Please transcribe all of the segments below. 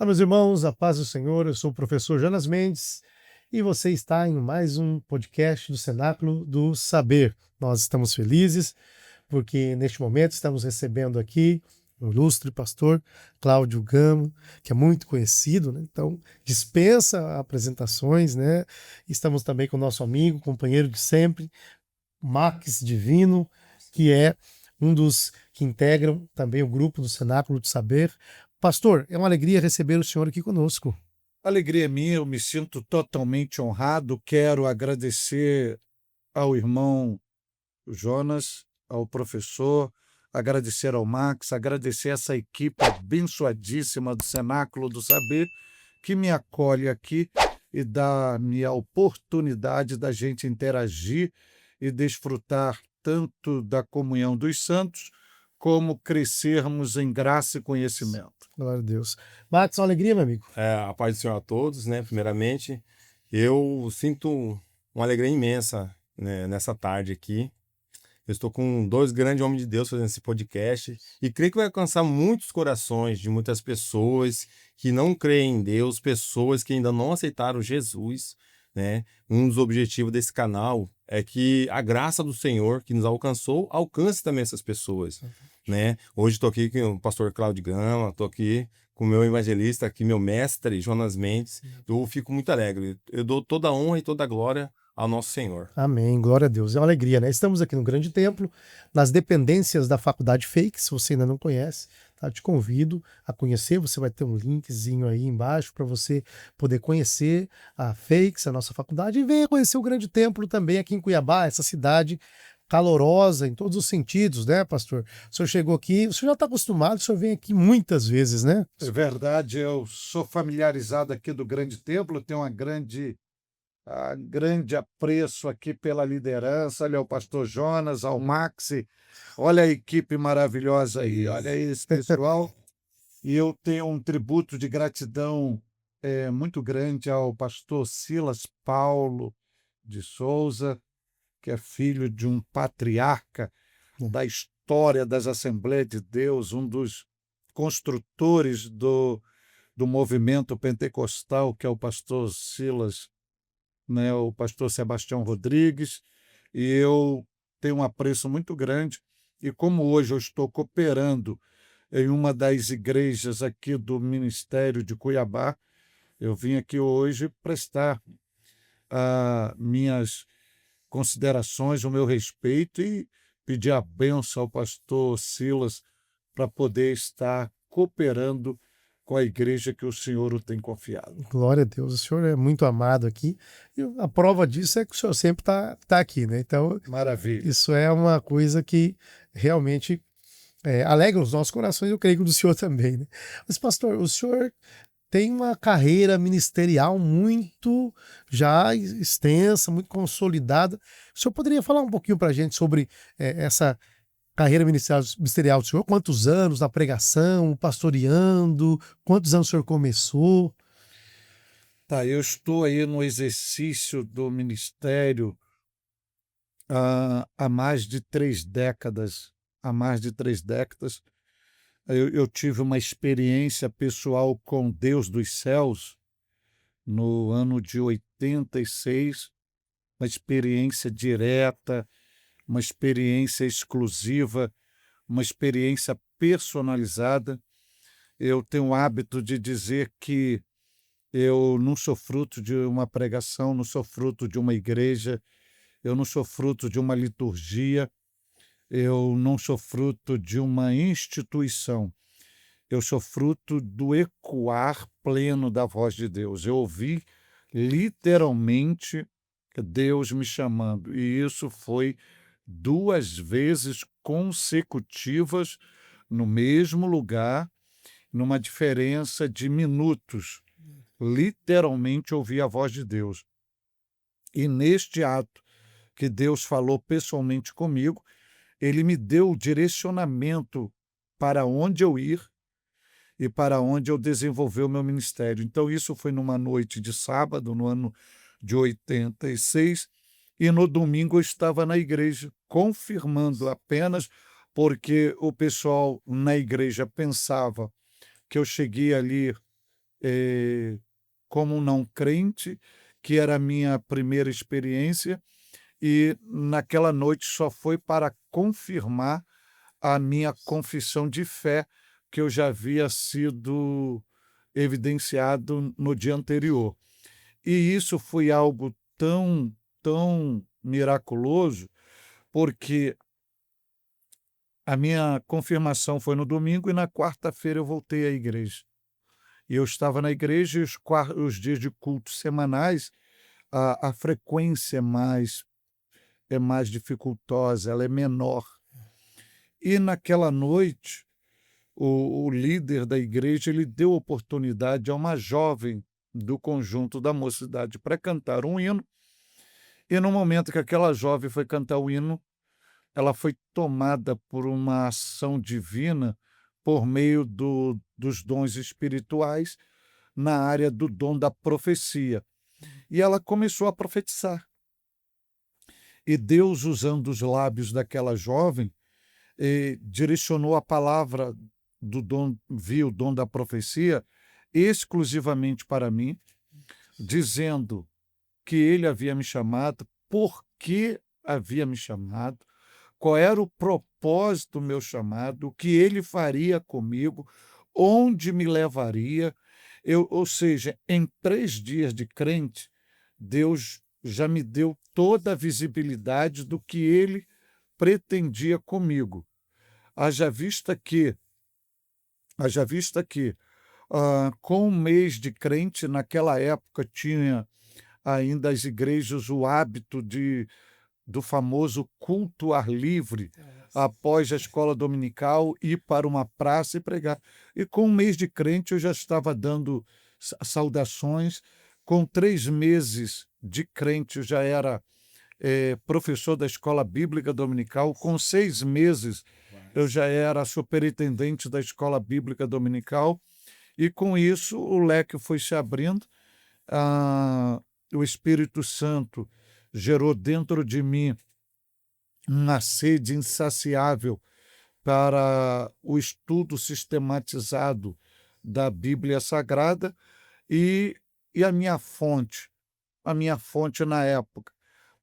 Olá, meus irmãos, a paz do Senhor. Eu sou o professor Jonas Mendes e você está em mais um podcast do Cenáculo do Saber. Nós estamos felizes porque neste momento estamos recebendo aqui o ilustre pastor Cláudio Gama, que é muito conhecido, né? Então dispensa apresentações, né? Estamos também com o nosso amigo, companheiro de sempre, Max Divino, que é um dos que integram também o grupo do Cenáculo do Saber. Pastor, é uma alegria receber o senhor aqui conosco. Alegria minha, eu me sinto totalmente honrado. Quero agradecer ao irmão Jonas, ao professor, agradecer ao Max, agradecer essa equipe abençoadíssima do Cenáculo do Saber, que me acolhe aqui e dá-me a oportunidade da gente interagir e desfrutar tanto da comunhão dos santos, como crescermos em graça e conhecimento. Glória a Deus. Max, uma alegria, meu amigo. A paz do Senhor a todos, né? Primeiramente, eu sinto uma alegria imensa, né, nessa tarde aqui. Eu estou com dois grandes homens de Deus fazendo esse podcast e creio que vai alcançar muitos corações de muitas pessoas que não creem em Deus, pessoas que ainda não aceitaram Jesus, né? Um dos objetivos desse canal é que a graça do Senhor que nos alcançou alcance também essas pessoas, né? Hoje estou aqui com o pastor Cláudio Gama, estou aqui com o meu evangelista, aqui meu mestre, Jonas Mendes. Eu fico muito alegre. Eu dou toda a honra e toda a glória ao nosso Senhor. Amém, glória a Deus. É uma alegria, né? Estamos aqui no Grande Templo, nas dependências da Faculdade Fake. Se você ainda não conhece, tá? Te convido a conhecer. Você vai ter um linkzinho aí embaixo para você poder conhecer a Fakes, a nossa faculdade, e venha conhecer o Grande Templo também aqui em Cuiabá, essa cidade calorosa em todos os sentidos, né, pastor? O senhor chegou aqui, o senhor já está acostumado, o senhor vem aqui muitas vezes, né? É verdade, eu sou familiarizado aqui do Grande Templo, tenho grande apreço aqui pela liderança. Olha o pastor Jonas, ao Maxi, olha a equipe maravilhosa aí, olha esse pessoal. E eu tenho um tributo de gratidão muito grande ao pastor Silas Paulo de Souza, que é filho de um patriarca da história das Assembleias de Deus, um dos construtores do movimento pentecostal, que é o pastor Silas, né, o pastor Sebastião Rodrigues, e eu tenho um apreço muito grande. E como hoje eu estou cooperando em uma das igrejas aqui do Ministério de Cuiabá, eu vim aqui hoje prestar minhas considerações, o meu respeito e pedir a bênção ao pastor Silas para poder estar cooperando com a igreja que o Senhor o tem confiado. Glória a Deus, o senhor é muito amado aqui. E a prova disso é que o senhor sempre tá aqui, né? Então, Maravilha. isso é uma coisa que realmente alegra os nossos corações, eu creio que o do senhor também, né? Mas, pastor, o senhor tem uma carreira ministerial muito já extensa, muito consolidada. O senhor poderia falar um pouquinho para a gente sobre essa carreira ministerial do senhor? Quantos anos na pregação, pastoreando? Quantos anos o senhor começou? Tá, eu estou aí no exercício do ministério há mais de 3 décadas. Há mais de 3 décadas. Eu tive uma experiência pessoal com Deus dos céus no ano de 86, uma experiência direta, uma experiência exclusiva, uma experiência personalizada. Eu tenho o hábito de dizer que eu não sou fruto de uma pregação, não sou fruto de uma igreja, eu não sou fruto de uma liturgia, eu não sou fruto de uma instituição. Eu sou fruto do ecoar pleno da voz de Deus. Eu ouvi literalmente Deus me chamando, e isso foi 2 vezes consecutivas no mesmo lugar, numa diferença de minutos. Literalmente ouvi a voz de Deus. E neste ato que Deus falou pessoalmente comigo, ele me deu o direcionamento para onde eu ir e para onde eu desenvolver o meu ministério. Então, isso foi numa noite de sábado, no ano de 86, e no domingo eu estava na igreja, confirmando apenas porque o pessoal na igreja pensava que eu cheguei ali como um não crente, que era a minha primeira experiência, e naquela noite só foi para confirmar a minha confissão de fé, que eu já havia sido evidenciado no dia anterior. E isso foi algo tão, tão miraculoso, porque a minha confirmação foi no domingo e na quarta-feira eu voltei à igreja. E eu estava na igreja e os dias de culto semanais, a frequência é mais dificultosa, ela é menor. E naquela noite, o líder da igreja ele deu oportunidade a uma jovem do conjunto da mocidade para cantar um hino. E no momento que aquela jovem foi cantar o hino, ela foi tomada por uma ação divina por meio dos dons espirituais na área do dom da profecia. E ela começou a profetizar. E Deus, usando os lábios daquela jovem, direcionou a palavra do dom, viu o dom da profecia exclusivamente para mim, dizendo que ele havia me chamado, por que havia me chamado, qual era o propósito do meu chamado, o que ele faria comigo, onde me levaria. Ou seja, em 3 dias de crente, Deus já me deu toda a visibilidade do que ele pretendia comigo. Haja vista que, com um mês de crente, naquela época tinha ainda as igrejas o hábito do famoso culto ar livre, após a escola dominical, ir para uma praça e pregar. E com um mês de crente eu já estava dando saudações. Com 3 meses de crente eu já era professor da escola bíblica dominical. Com 6 meses eu já era superintendente da escola bíblica dominical. E com isso o leque foi se abrindo. O Espírito Santo gerou dentro de mim uma sede insaciável para o estudo sistematizado da Bíblia Sagrada e a minha fonte na época,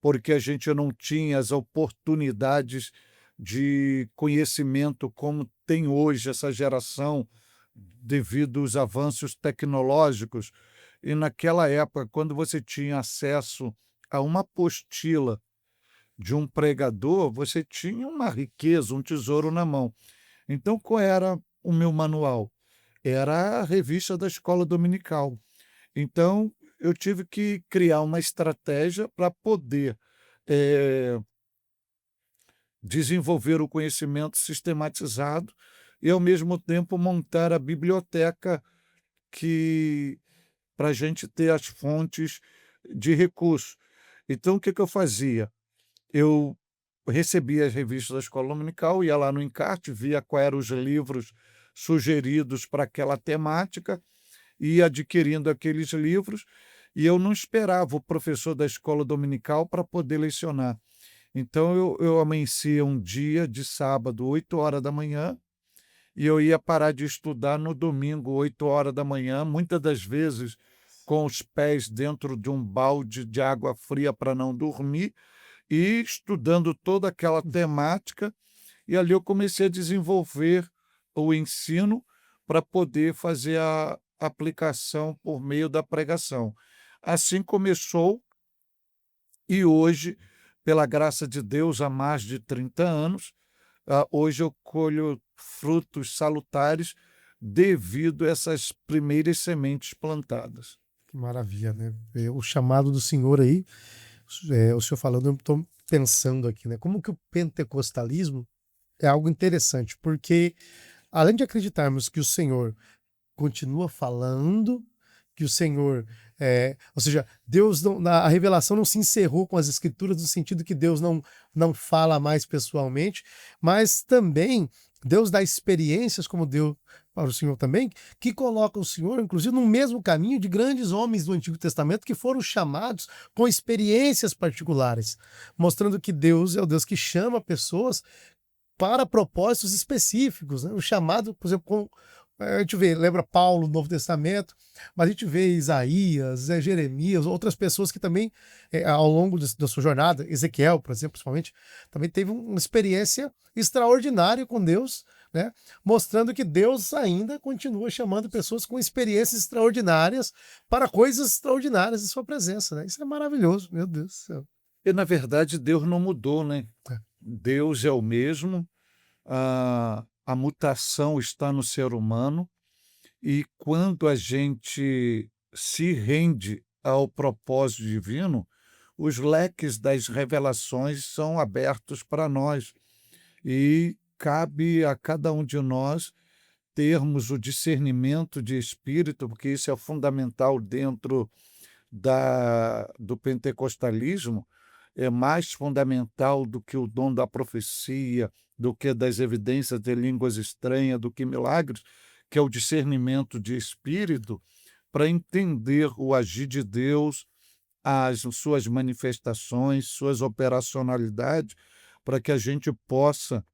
porque a gente não tinha as oportunidades de conhecimento como tem hoje essa geração devido aos avanços tecnológicos. E naquela época, quando você tinha acesso a uma apostila de um pregador, você tinha uma riqueza, um tesouro na mão. Então, qual era o meu manual? Era a revista da escola dominical. Então, eu tive que criar uma estratégia para poder desenvolver o conhecimento sistematizado e, ao mesmo tempo, montar a biblioteca para a gente ter as fontes de recursos. Então, o que eu fazia? Eu recebia as revistas da escola dominical, ia lá no encarte, via quais eram os livros sugeridos para aquela temática, ia adquirindo aqueles livros, e eu não esperava o professor da escola dominical para poder lecionar. Então, eu amanhecia um dia de sábado, 8 horas da manhã, e eu ia parar de estudar no domingo, 8 horas da manhã, muitas das vezes com os pés dentro de um balde de água fria para não dormir, e estudando toda aquela temática, e ali eu comecei a desenvolver o ensino para poder fazer a aplicação por meio da pregação. Assim começou, e hoje, pela graça de Deus, há mais de 30 anos, hoje eu colho frutos salutares devido a essas primeiras sementes plantadas. Que maravilha, né? O chamado do Senhor aí, o senhor falando, eu estou pensando aqui, né? Como que o pentecostalismo é algo interessante, porque além de acreditarmos que o Senhor continua falando, que o Senhor, ou seja, Deus a revelação não se encerrou com as escrituras no sentido que Deus não fala mais pessoalmente, mas também Deus dá experiências, como deu para o Senhor também, que coloca o Senhor, inclusive, no mesmo caminho de grandes homens do Antigo Testamento que foram chamados com experiências particulares, mostrando que Deus é o Deus que chama pessoas para propósitos específicos, né? O chamado, por exemplo, A gente vê, lembra Paulo no Novo Testamento, mas a gente vê Isaías, Jeremias, outras pessoas que também, ao longo da sua jornada, Ezequiel, por exemplo, principalmente, também teve uma experiência extraordinária com Deus, né? Mostrando que Deus ainda continua chamando pessoas com experiências extraordinárias para coisas extraordinárias em sua presença, né? Isso é maravilhoso, meu Deus do céu. E, na verdade, Deus não mudou, né? É. Deus é o mesmo, a mutação está no ser humano, e quando a gente se rende ao propósito divino, os leques das revelações são abertos para nós. E cabe a cada um de nós termos o discernimento de espírito, porque isso é fundamental dentro do pentecostalismo, é mais fundamental do que o dom da profecia, do que das evidências de línguas estranhas, do que milagres, que é o discernimento de espírito, para entender o agir de Deus, as suas manifestações, suas operacionalidades, para que a gente possa,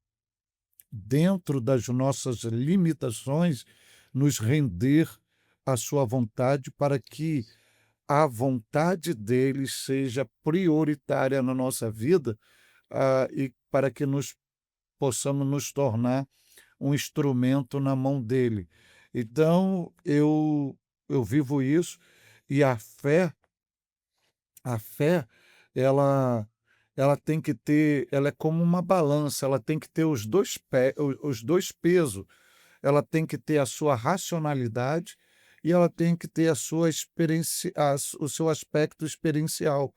dentro das nossas limitações, nos render à sua vontade, para que a vontade dele seja prioritária na nossa vida, e para que possamos nos tornar um instrumento na mão dele. Então, eu vivo isso, e a fé, ela tem que ter, ela é como uma balança, ela tem que ter os dois pesos. Ela tem que ter a sua racionalidade e ela tem que ter a sua experiência, o seu aspecto experiencial,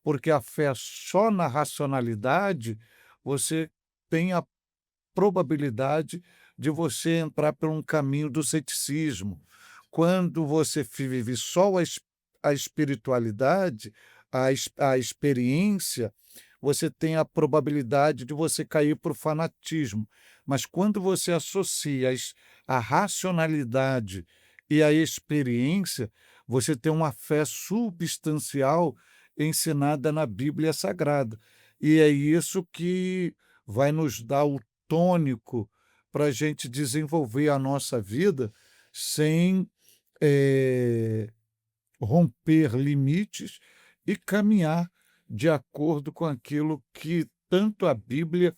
porque a fé só na racionalidade, você tem a probabilidade de você entrar por um caminho do ceticismo. Quando você vive só a espiritualidade, a experiência, você tem a probabilidade de você cair para o fanatismo. Mas quando você associa a racionalidade e a experiência, você tem uma fé substancial ensinada na Bíblia Sagrada. E é isso que vai nos dar o tônico para a gente desenvolver a nossa vida sem romper limites e caminhar de acordo com aquilo que tanto a Bíblia,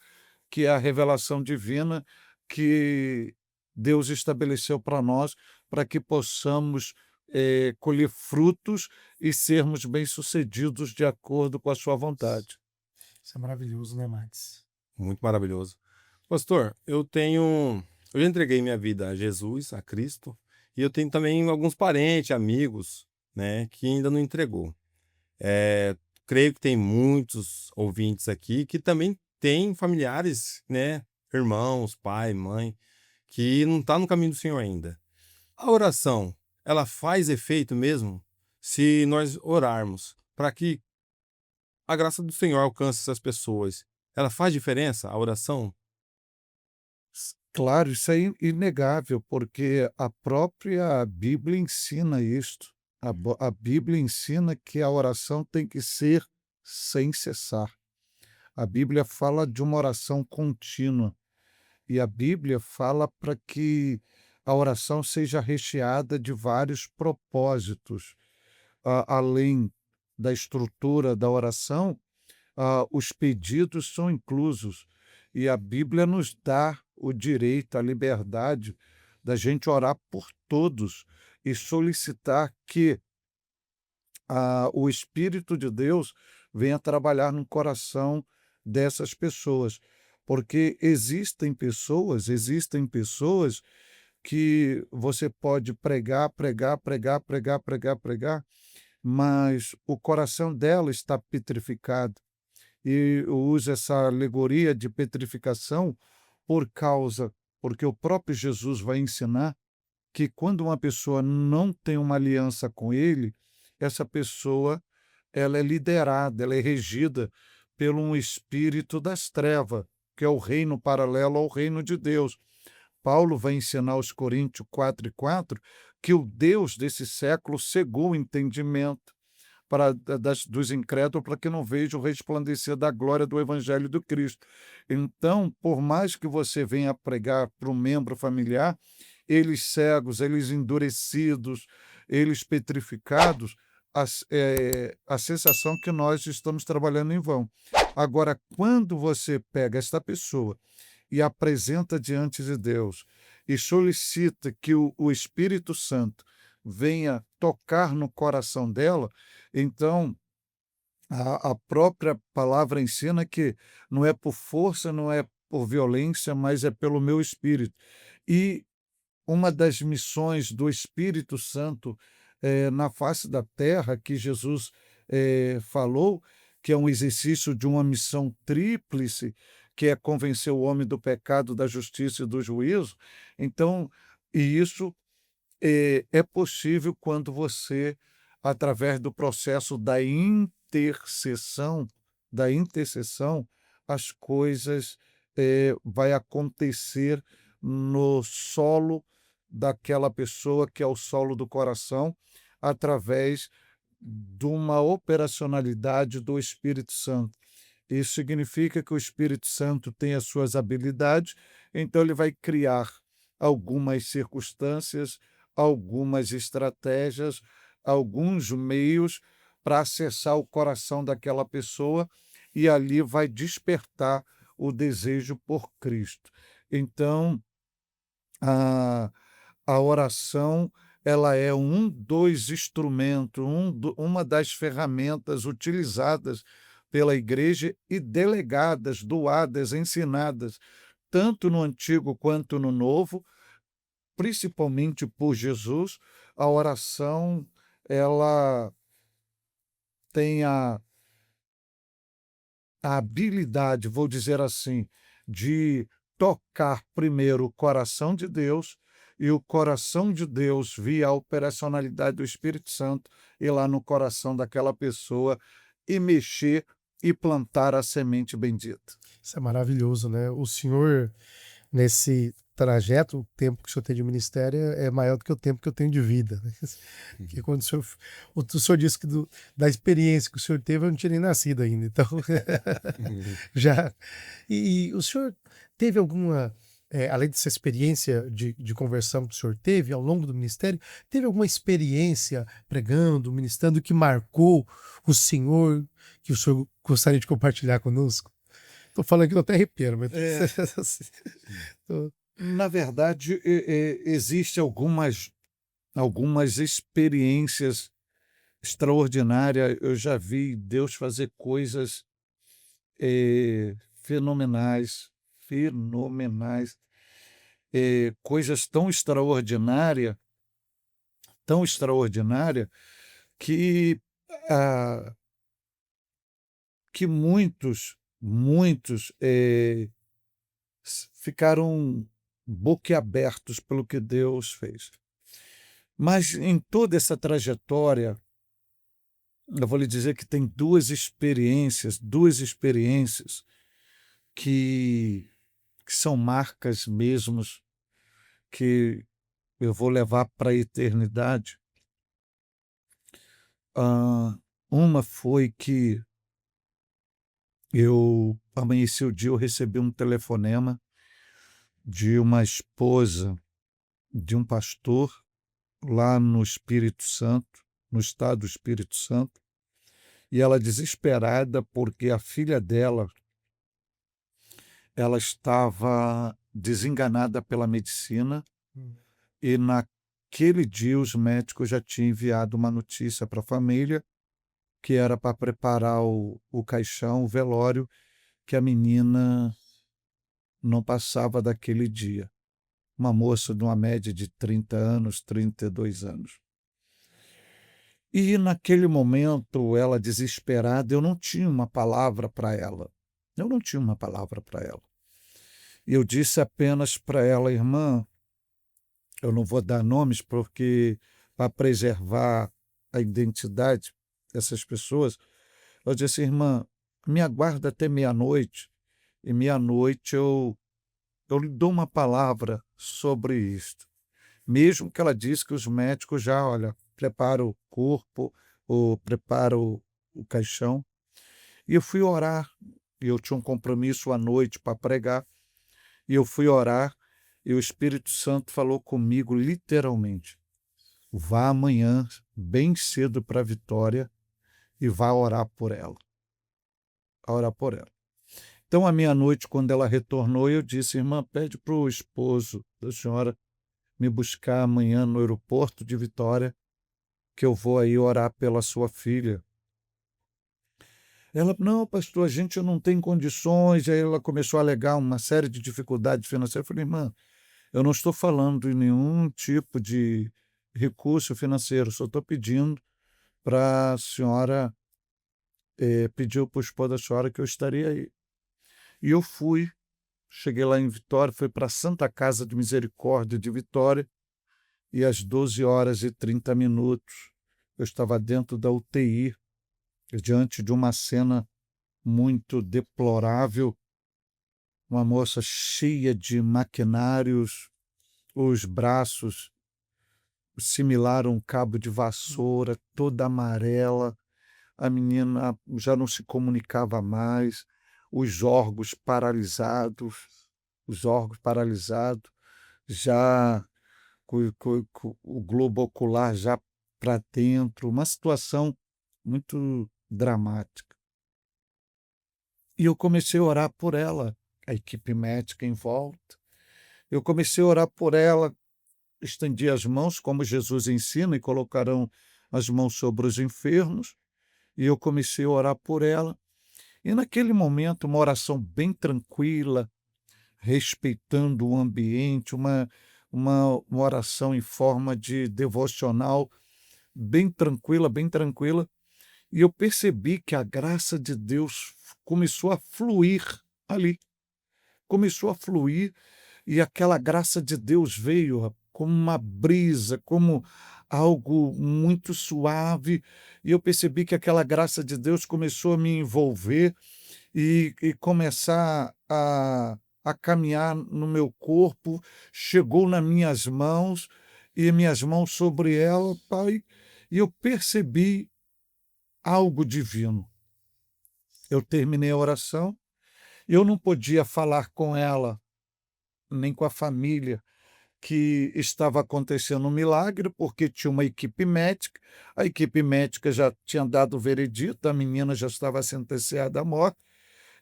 que é a revelação divina, que Deus estabeleceu para nós, para que possamos colher frutos e sermos bem-sucedidos de acordo com a sua vontade. Isso é maravilhoso, né, Max? Muito maravilhoso. Pastor, eu já entreguei minha vida a Jesus, a Cristo, e eu tenho também alguns parentes, amigos, né, que ainda não entregou. Creio que tem muitos ouvintes aqui que também têm familiares, né, irmãos, pai, mãe, que não está no caminho do Senhor ainda. A oração, ela faz efeito mesmo se nós orarmos para que a graça do Senhor alcance essas pessoas. Ela faz diferença, a oração? Claro, isso é inegável, porque a própria Bíblia ensina isto. A Bíblia ensina que a oração tem que ser sem cessar. A Bíblia fala de uma oração contínua. E a Bíblia fala para que a oração seja recheada de vários propósitos. Além da estrutura da oração, os pedidos são inclusos. E a Bíblia nos dá o direito, a liberdade da gente orar por todos e solicitar que o Espírito de Deus venha trabalhar no coração dessas pessoas. Porque existem pessoas que você pode pregar, mas o coração dela está petrificado. E eu uso essa alegoria de petrificação porque o próprio Jesus vai ensinar que quando uma pessoa não tem uma aliança com ele, essa pessoa, ela é liderada, ela é regida por um espírito das trevas, que é o reino paralelo ao reino de Deus. Paulo vai ensinar aos Coríntios 4:4 que o Deus desse século cegou o entendimento dos incrédulos, para que não vejam o resplandecer da glória do Evangelho do Cristo. Então, por mais que você venha pregar para um membro familiar, eles cegos, eles endurecidos, eles petrificados, a sensação que nós estamos trabalhando em vão. Agora, quando você pega esta pessoa e apresenta diante de Deus e solicita que o Espírito Santo venha tocar no coração dela, então a própria palavra ensina que não é por força, não é por violência, mas é pelo meu Espírito. E uma das missões do Espírito Santo na face da terra, que Jesus falou, que é um exercício de uma missão tríplice, que é convencer o homem do pecado, da justiça e do juízo. Então, e isso é possível quando você, através do processo da intercessão, as coisas vai acontecer no solo daquela pessoa, que é o solo do coração, através de uma operacionalidade do Espírito Santo. Isso significa que o Espírito Santo tem as suas habilidades, então ele vai criar algumas circunstâncias, algumas estratégias, alguns meios para acessar o coração daquela pessoa e ali vai despertar o desejo por Cristo. Então, a oração ela é um dos instrumentos, uma das ferramentas utilizadas pela igreja e delegadas, doadas, ensinadas, tanto no Antigo quanto no Novo, principalmente por Jesus. A oração ela tem a habilidade, vou dizer assim, de tocar primeiro o coração de Deus, e o coração de Deus, via a operacionalidade do Espírito Santo, ir lá no coração daquela pessoa e mexer e plantar a semente bendita. Isso é maravilhoso, né? O senhor, nesse trajeto, o tempo que o senhor tem de ministério é maior do que o tempo que eu tenho de vida, né? Porque quando o senhor disse que da experiência que o senhor teve, eu não tinha nem nascido ainda, então já. E o senhor teve alguma, além dessa experiência de conversão que o senhor teve ao longo do ministério, teve alguma experiência pregando, ministrando que marcou o senhor, que o senhor gostaria de compartilhar conosco? Estou falando que eu até arrepio, mas... Na verdade, existem algumas experiências extraordinárias. Eu já vi Deus fazer coisas fenomenais, coisas tão extraordinárias que, que muitos ficaram boquiabertos pelo que Deus fez. Mas em toda essa trajetória, eu vou lhe dizer que tem duas experiências que são marcas mesmo, que eu vou levar para a eternidade. Uma foi que eu amanheci o dia, eu recebi um telefonema de uma esposa de um pastor lá no Espírito Santo, no estado do Espírito Santo, e ela desesperada porque a filha dela, ela estava desenganada pela medicina e naquele dia os médicos já tinham enviado uma notícia para a família que era para preparar o caixão, o velório, que a menina não passava daquele dia. Uma moça de uma média de 30 anos, 32 anos. E naquele momento, ela desesperada, eu não tinha uma palavra para ela. E eu disse apenas para ela: irmã, eu não vou dar nomes porque para preservar a identidade dessas pessoas, eu disse: irmã, me aguarda até meia-noite, e meia-noite eu lhe dou uma palavra sobre isto. Mesmo que ela disse que os médicos já, olha, prepara o corpo, ou prepara o caixão. E eu fui orar, e eu tinha um compromisso à noite para pregar, e eu fui orar, E o Espírito Santo falou comigo literalmente: vá amanhã bem cedo para a Vitória e vá orar por ela. Orar por ela. Então, à meia-noite, quando ela retornou, eu disse: irmã, pede para o esposo da senhora me buscar amanhã no aeroporto de Vitória, que eu vou aí orar pela sua filha. Ela: não, pastor, a gente não tem condições. Aí ela começou a alegar uma série de dificuldades financeiras. Eu falei: irmã, eu não estou falando em nenhum tipo de recurso financeiro, só estou pedindo para a senhora, pediu para o esposo da senhora que eu estaria aí. E eu fui, cheguei lá em Vitória, fui para a Santa Casa de Misericórdia de Vitória, e às 12h30 eu estava dentro da UTI, diante de uma cena muito deplorável, uma moça cheia de maquinários, os braços similar a um cabo de vassoura, toda amarela, a menina já não se comunicava mais, os órgãos paralisados, já com o globo ocular já para dentro, uma situação muito dramática. E eu comecei a orar por ela, a equipe médica em volta. Eu comecei a orar por ela, estendi as mãos, como Jesus ensina, e colocarão as mãos sobre os enfermos. E eu comecei a orar por ela. E naquele momento, uma oração bem tranquila, respeitando o ambiente, uma oração em forma de devocional, bem tranquila, bem tranquila. E eu percebi que a graça de Deus começou a fluir ali. Começou a fluir, e aquela graça de Deus veio como uma brisa, como algo muito suave, e eu percebi que aquela graça de Deus começou a me envolver e começar a caminhar no meu corpo, chegou nas minhas mãos, e minhas mãos sobre ela, Pai, e eu percebi algo divino. Eu terminei a oração, eu não podia falar com ela, nem com a família, que estava acontecendo um milagre, porque tinha uma equipe médica, a equipe médica já tinha dado o veredito, a menina já estava sentenciada à morte,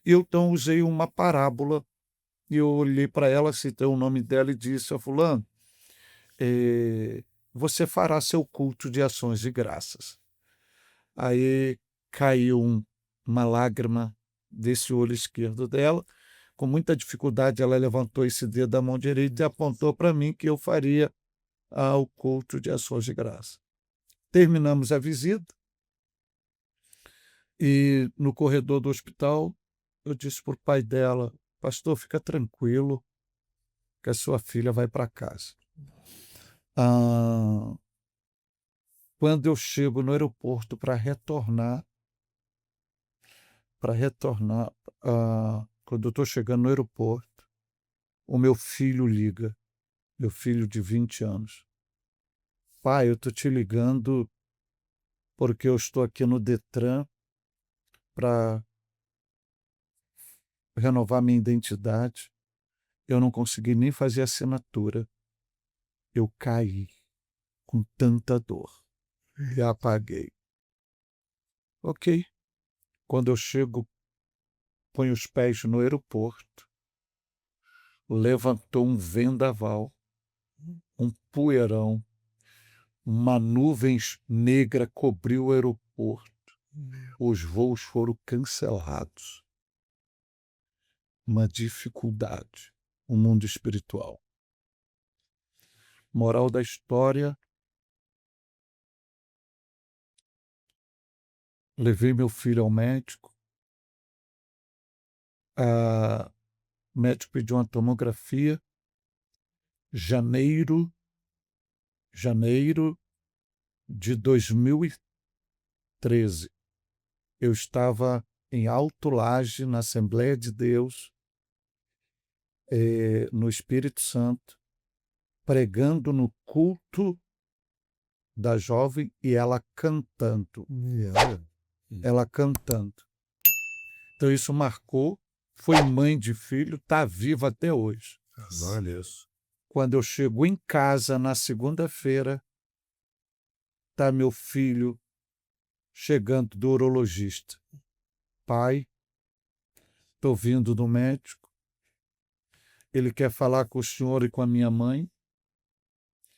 e eu então usei uma parábola, e eu olhei para ela, citei o nome dela e disse: a fulano, você fará seu culto de ações de graças. Aí caiu uma lágrima desse olho esquerdo dela. Com muita dificuldade, ela levantou esse dedo da mão direita e apontou para mim que eu faria o culto de ações de graça. Terminamos a visita e no corredor do hospital eu disse para o pai dela: pastor, fica tranquilo que a sua filha vai para casa. Quando eu chego no aeroporto para retornar, quando eu estou chegando no aeroporto, o meu filho liga, meu filho de 20 anos. Pai, eu estou te ligando porque eu estou aqui no Detran para renovar minha identidade. Eu não consegui nem fazer assinatura. Eu caí com tanta dor e apaguei. Ok. Quando eu chego, ponho os pés no aeroporto, levantou um vendaval, um poeirão, uma nuvem negra cobriu o aeroporto. Os voos foram cancelados. Uma dificuldade, o mundo espiritual. Moral da história: levei meu filho ao médico. O médico pediu uma tomografia. Janeiro de 2013. Eu estava em Alto Laje, na Assembleia de Deus, no Espírito Santo, pregando no culto da jovem e ela cantando. Ela cantando. Então isso marcou, foi mãe de filho, está viva até hoje. Glória a Deus. Quando eu chego em casa na segunda-feira, tá meu filho chegando do urologista. Pai, estou vindo do médico. Ele quer falar com o senhor e com a minha mãe.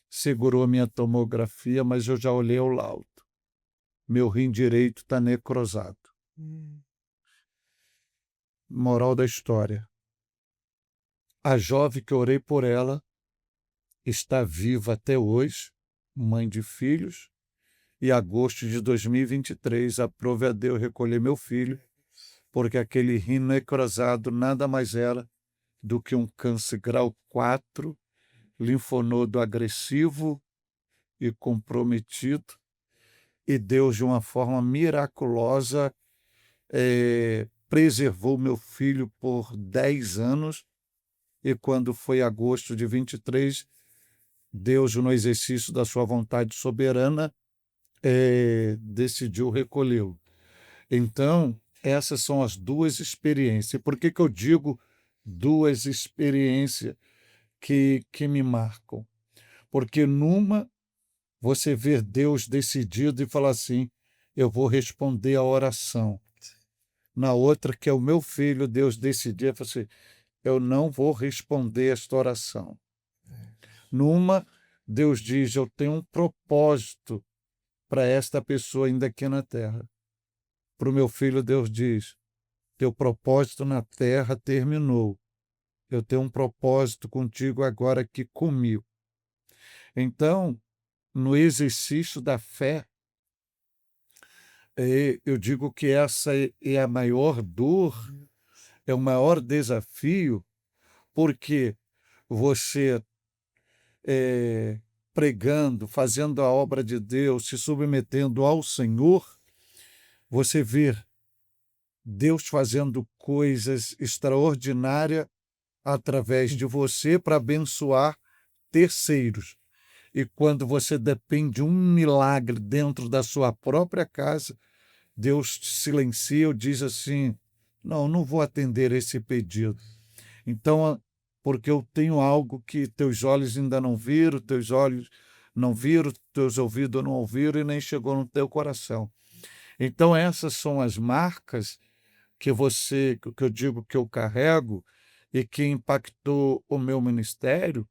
Segurou a minha tomografia, mas eu já olhei o laudo. Meu rim direito está necrosado. Moral da história. A jovem que orei por ela está viva até hoje, mãe de filhos, e agosto de 2023 aprove a Deus recolher meu filho, porque aquele rim necrosado nada mais era do que um câncer grau 4, linfonodo agressivo e comprometido, e Deus, de uma forma miraculosa, preservou meu filho por 10 anos, e quando foi agosto de 23, Deus, no exercício da sua vontade soberana, decidiu recolhê-lo. Então, essas são as duas experiências. E por que eu digo duas experiências que me marcam? Porque numa, você vê Deus decidido e falar assim, eu vou responder a oração. Na outra, que é o meu filho, Deus decidiu e falou assim, eu não vou responder esta oração. Numa, Deus diz, eu tenho um propósito para esta pessoa ainda aqui na terra. Para o meu filho, Deus diz, teu propósito na terra terminou. Eu tenho um propósito contigo agora aqui comigo. Então, no exercício da fé, eu digo que essa é a maior dor, é o maior desafio, porque você pregando, fazendo a obra de Deus, se submetendo ao Senhor, você vê Deus fazendo coisas extraordinárias através de você para abençoar terceiros. E quando você depende de um milagre dentro da sua própria casa, Deus silencia ou diz assim, não vou atender esse pedido. Então, porque eu tenho algo que teus olhos ainda não viram, teus olhos não viram, teus ouvidos não ouviram e nem chegou no teu coração. Então, essas são as marcas que eu digo que eu carrego e que impactou o meu ministério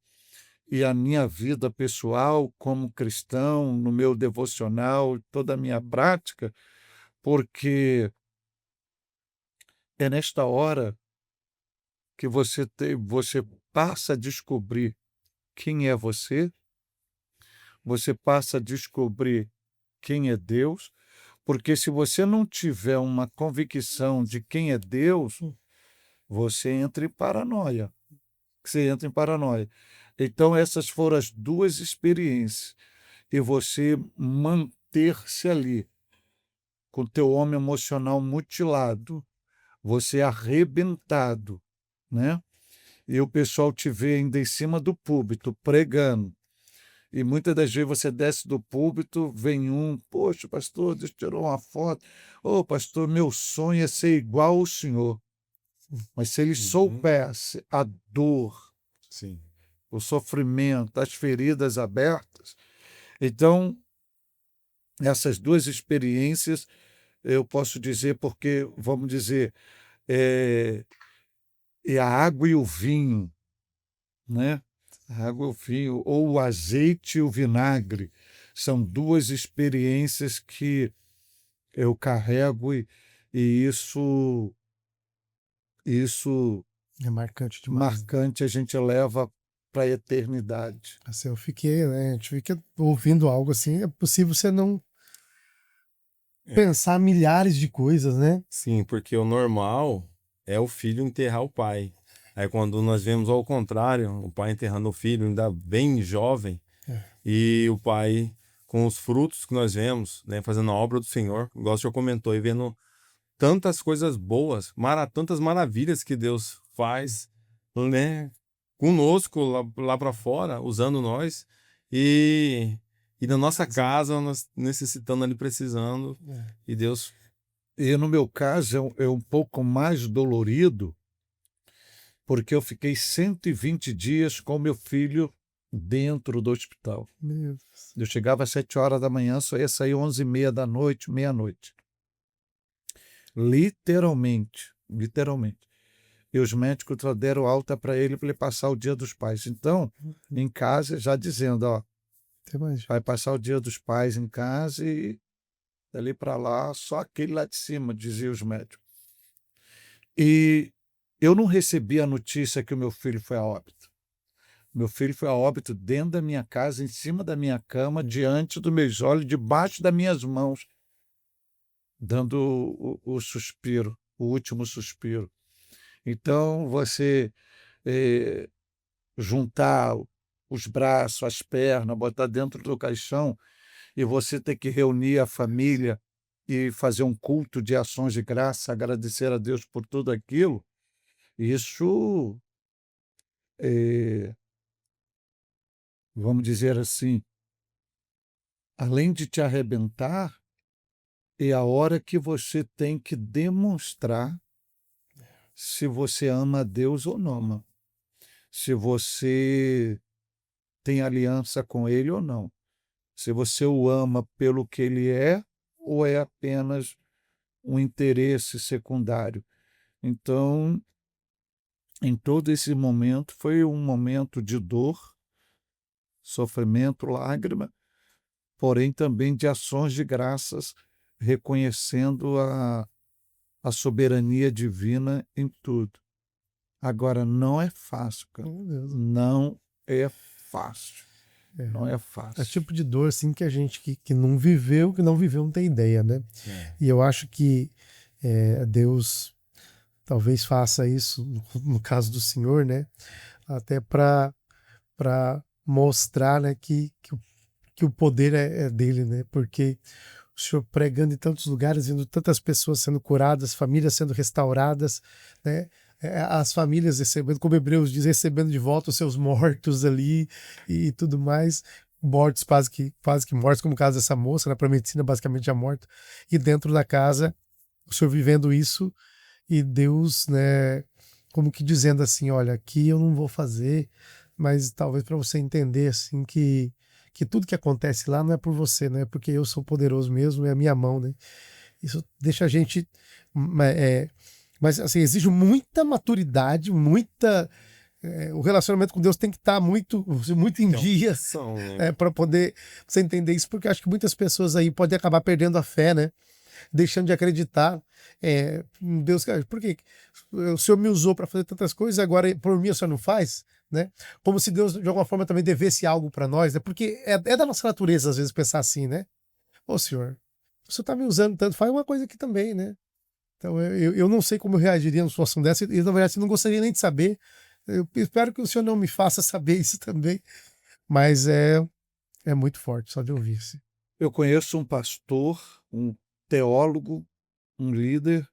e a minha vida pessoal como cristão, no meu devocional, toda a minha prática, porque é nesta hora que você passa a descobrir quem é você passa a descobrir quem é Deus, porque se você não tiver uma convicção de quem é Deus, você entra em paranoia. Então, essas foram as duas experiências. E você manter-se ali, com o teu homem emocional mutilado, você arrebentado, né? E o pessoal te vê ainda em cima do púlpito, pregando. E muitas das vezes você desce do púlpito, vem poxa, pastor, Deus tirou uma foto. Ô, pastor, meu sonho é ser igual ao senhor. Mas se ele soubesse a dor, Sim. o sofrimento, as feridas abertas, então, essas duas experiências, eu posso dizer porque, vamos dizer, é a água e o vinho, né? A água e o vinho, ou o azeite e o vinagre, são duas experiências que eu carrego e isso É marcante demais. marcante a gente leva para a eternidade. Assim, eu fiquei, né? A gente fica ouvindo algo assim, é possível você não pensar milhares de coisas, né? Sim, porque o normal é o filho enterrar o pai. Aí quando nós vemos ao contrário, o pai enterrando o filho ainda bem jovem, e o pai com os frutos que nós vemos, né, fazendo a obra do Senhor, igual o senhor comentou, e vendo tantas coisas boas, tantas maravilhas que Deus faz, né, conosco lá para fora, usando nós, e na nossa casa, nós necessitando ali, precisando, e Deus... E no meu caso é um pouco mais dolorido, porque eu fiquei 120 dias com meu filho dentro do hospital. Meu Deus. Eu chegava às 7 horas da manhã, só ia sair 11h30 da noite, meia-noite. Literalmente, literalmente. E os médicos só deram alta para ele passar o Dia dos Pais. Então, em casa, já dizendo, ó, Até mais. vai passar o Dia dos Pais em casa e dali para lá, só aquele lá de cima, diziam os médicos. E eu não recebi a notícia que o meu filho foi a óbito. Meu filho foi a óbito dentro da minha casa, em cima da minha cama, diante dos meus olhos, debaixo das minhas mãos, dando o suspiro, o último suspiro. Então, você juntar os braços, as pernas, botar dentro do caixão e você ter que reunir a família e fazer um culto de ações de graça, agradecer a Deus por tudo aquilo, isso, vamos dizer assim, além de te arrebentar, é a hora que você tem que demonstrar se você ama a Deus ou não ama. Se você tem aliança com Ele ou não. Se você o ama pelo que Ele é ou é apenas um interesse secundário. Então, em todo esse momento, foi um momento de dor, sofrimento, lágrima, porém também de ações de graças, reconhecendo a soberania divina em tudo. Agora, não é fácil, cara. Meu Deus. Não é fácil. É. Não é É fácil. o tipo de dor assim que a gente que não viveu, não tem ideia, né? E eu acho que Deus talvez faça isso no caso do Senhor, né? Até para mostrar, né, que o poder é dele, né? Porque o Senhor pregando em tantos lugares, vendo tantas pessoas sendo curadas, famílias sendo restauradas, né? As famílias recebendo, como Hebreus diz, recebendo de volta os seus mortos ali e tudo mais, mortos quase que mortos, como o caso dessa moça, né? Para a medicina basicamente já morta, e dentro da casa o Senhor vivendo isso e Deus, né, como que dizendo assim, olha, aqui eu não vou fazer, mas talvez para você entender assim que tudo que acontece lá não é por você, não é porque eu sou poderoso mesmo, é a minha mão, né? Isso deixa a gente mas assim, exige muita maturidade, o relacionamento com Deus tem que estar muito em dia Né? para poder você entender isso, porque eu acho que muitas pessoas aí podem acabar perdendo a fé, né? Deixando de acreditar em Deus. Por quê? O Senhor me usou para fazer tantas coisas, agora por mim o Senhor não faz, né? Como se Deus de alguma forma também devesse algo para nós, né? Porque é da nossa natureza às vezes pensar assim, né? Ô Senhor, o Senhor está me usando tanto, faz uma coisa aqui também, né? Então eu não sei como eu reagiria numa situação dessa e na verdade eu não gostaria nem de saber. Eu espero que o Senhor não me faça saber isso também, mas é muito forte só de ouvir isso. Eu conheço um pastor, um teólogo, um líder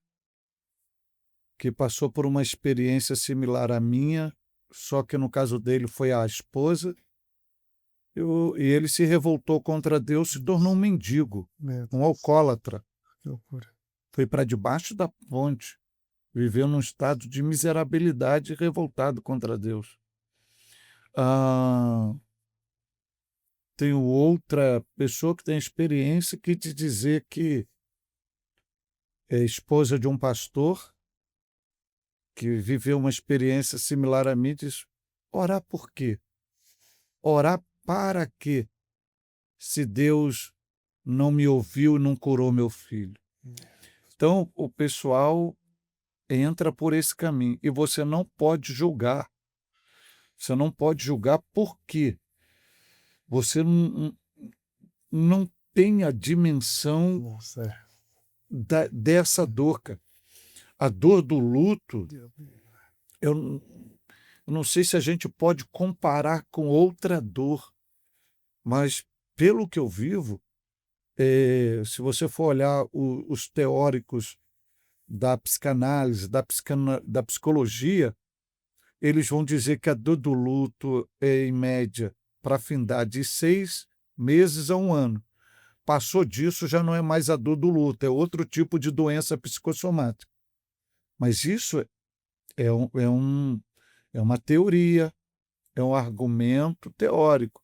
que passou por uma experiência similar à minha, só que no caso dele foi a esposa, e ele se revoltou contra Deus, se tornou um mendigo, um alcoólatra. Que loucura. Foi para debaixo da ponte, viveu num estado de miserabilidade e revoltado contra Deus. Tenho outra pessoa que tem experiência que te dizer que é esposa de um pastor que viveu uma experiência similar a mim, diz: orar por quê? Orar para quê? Se Deus não me ouviu e não curou meu filho. Então, o pessoal entra por esse caminho e você não pode julgar. Você não pode julgar por quê? Você não tem a dimensão Nossa, dessa dor, cara. A dor do luto, eu não sei se a gente pode comparar com outra dor, mas pelo que eu vivo, se você for olhar os teóricos da psicanálise, da psicologia, eles vão dizer que a dor do luto é, em média, para findar de 6 meses a 1 ano. Passou disso, já não é mais a dor do luto, é outro tipo de doença psicossomática. Mas isso é um É uma teoria, é um argumento teórico.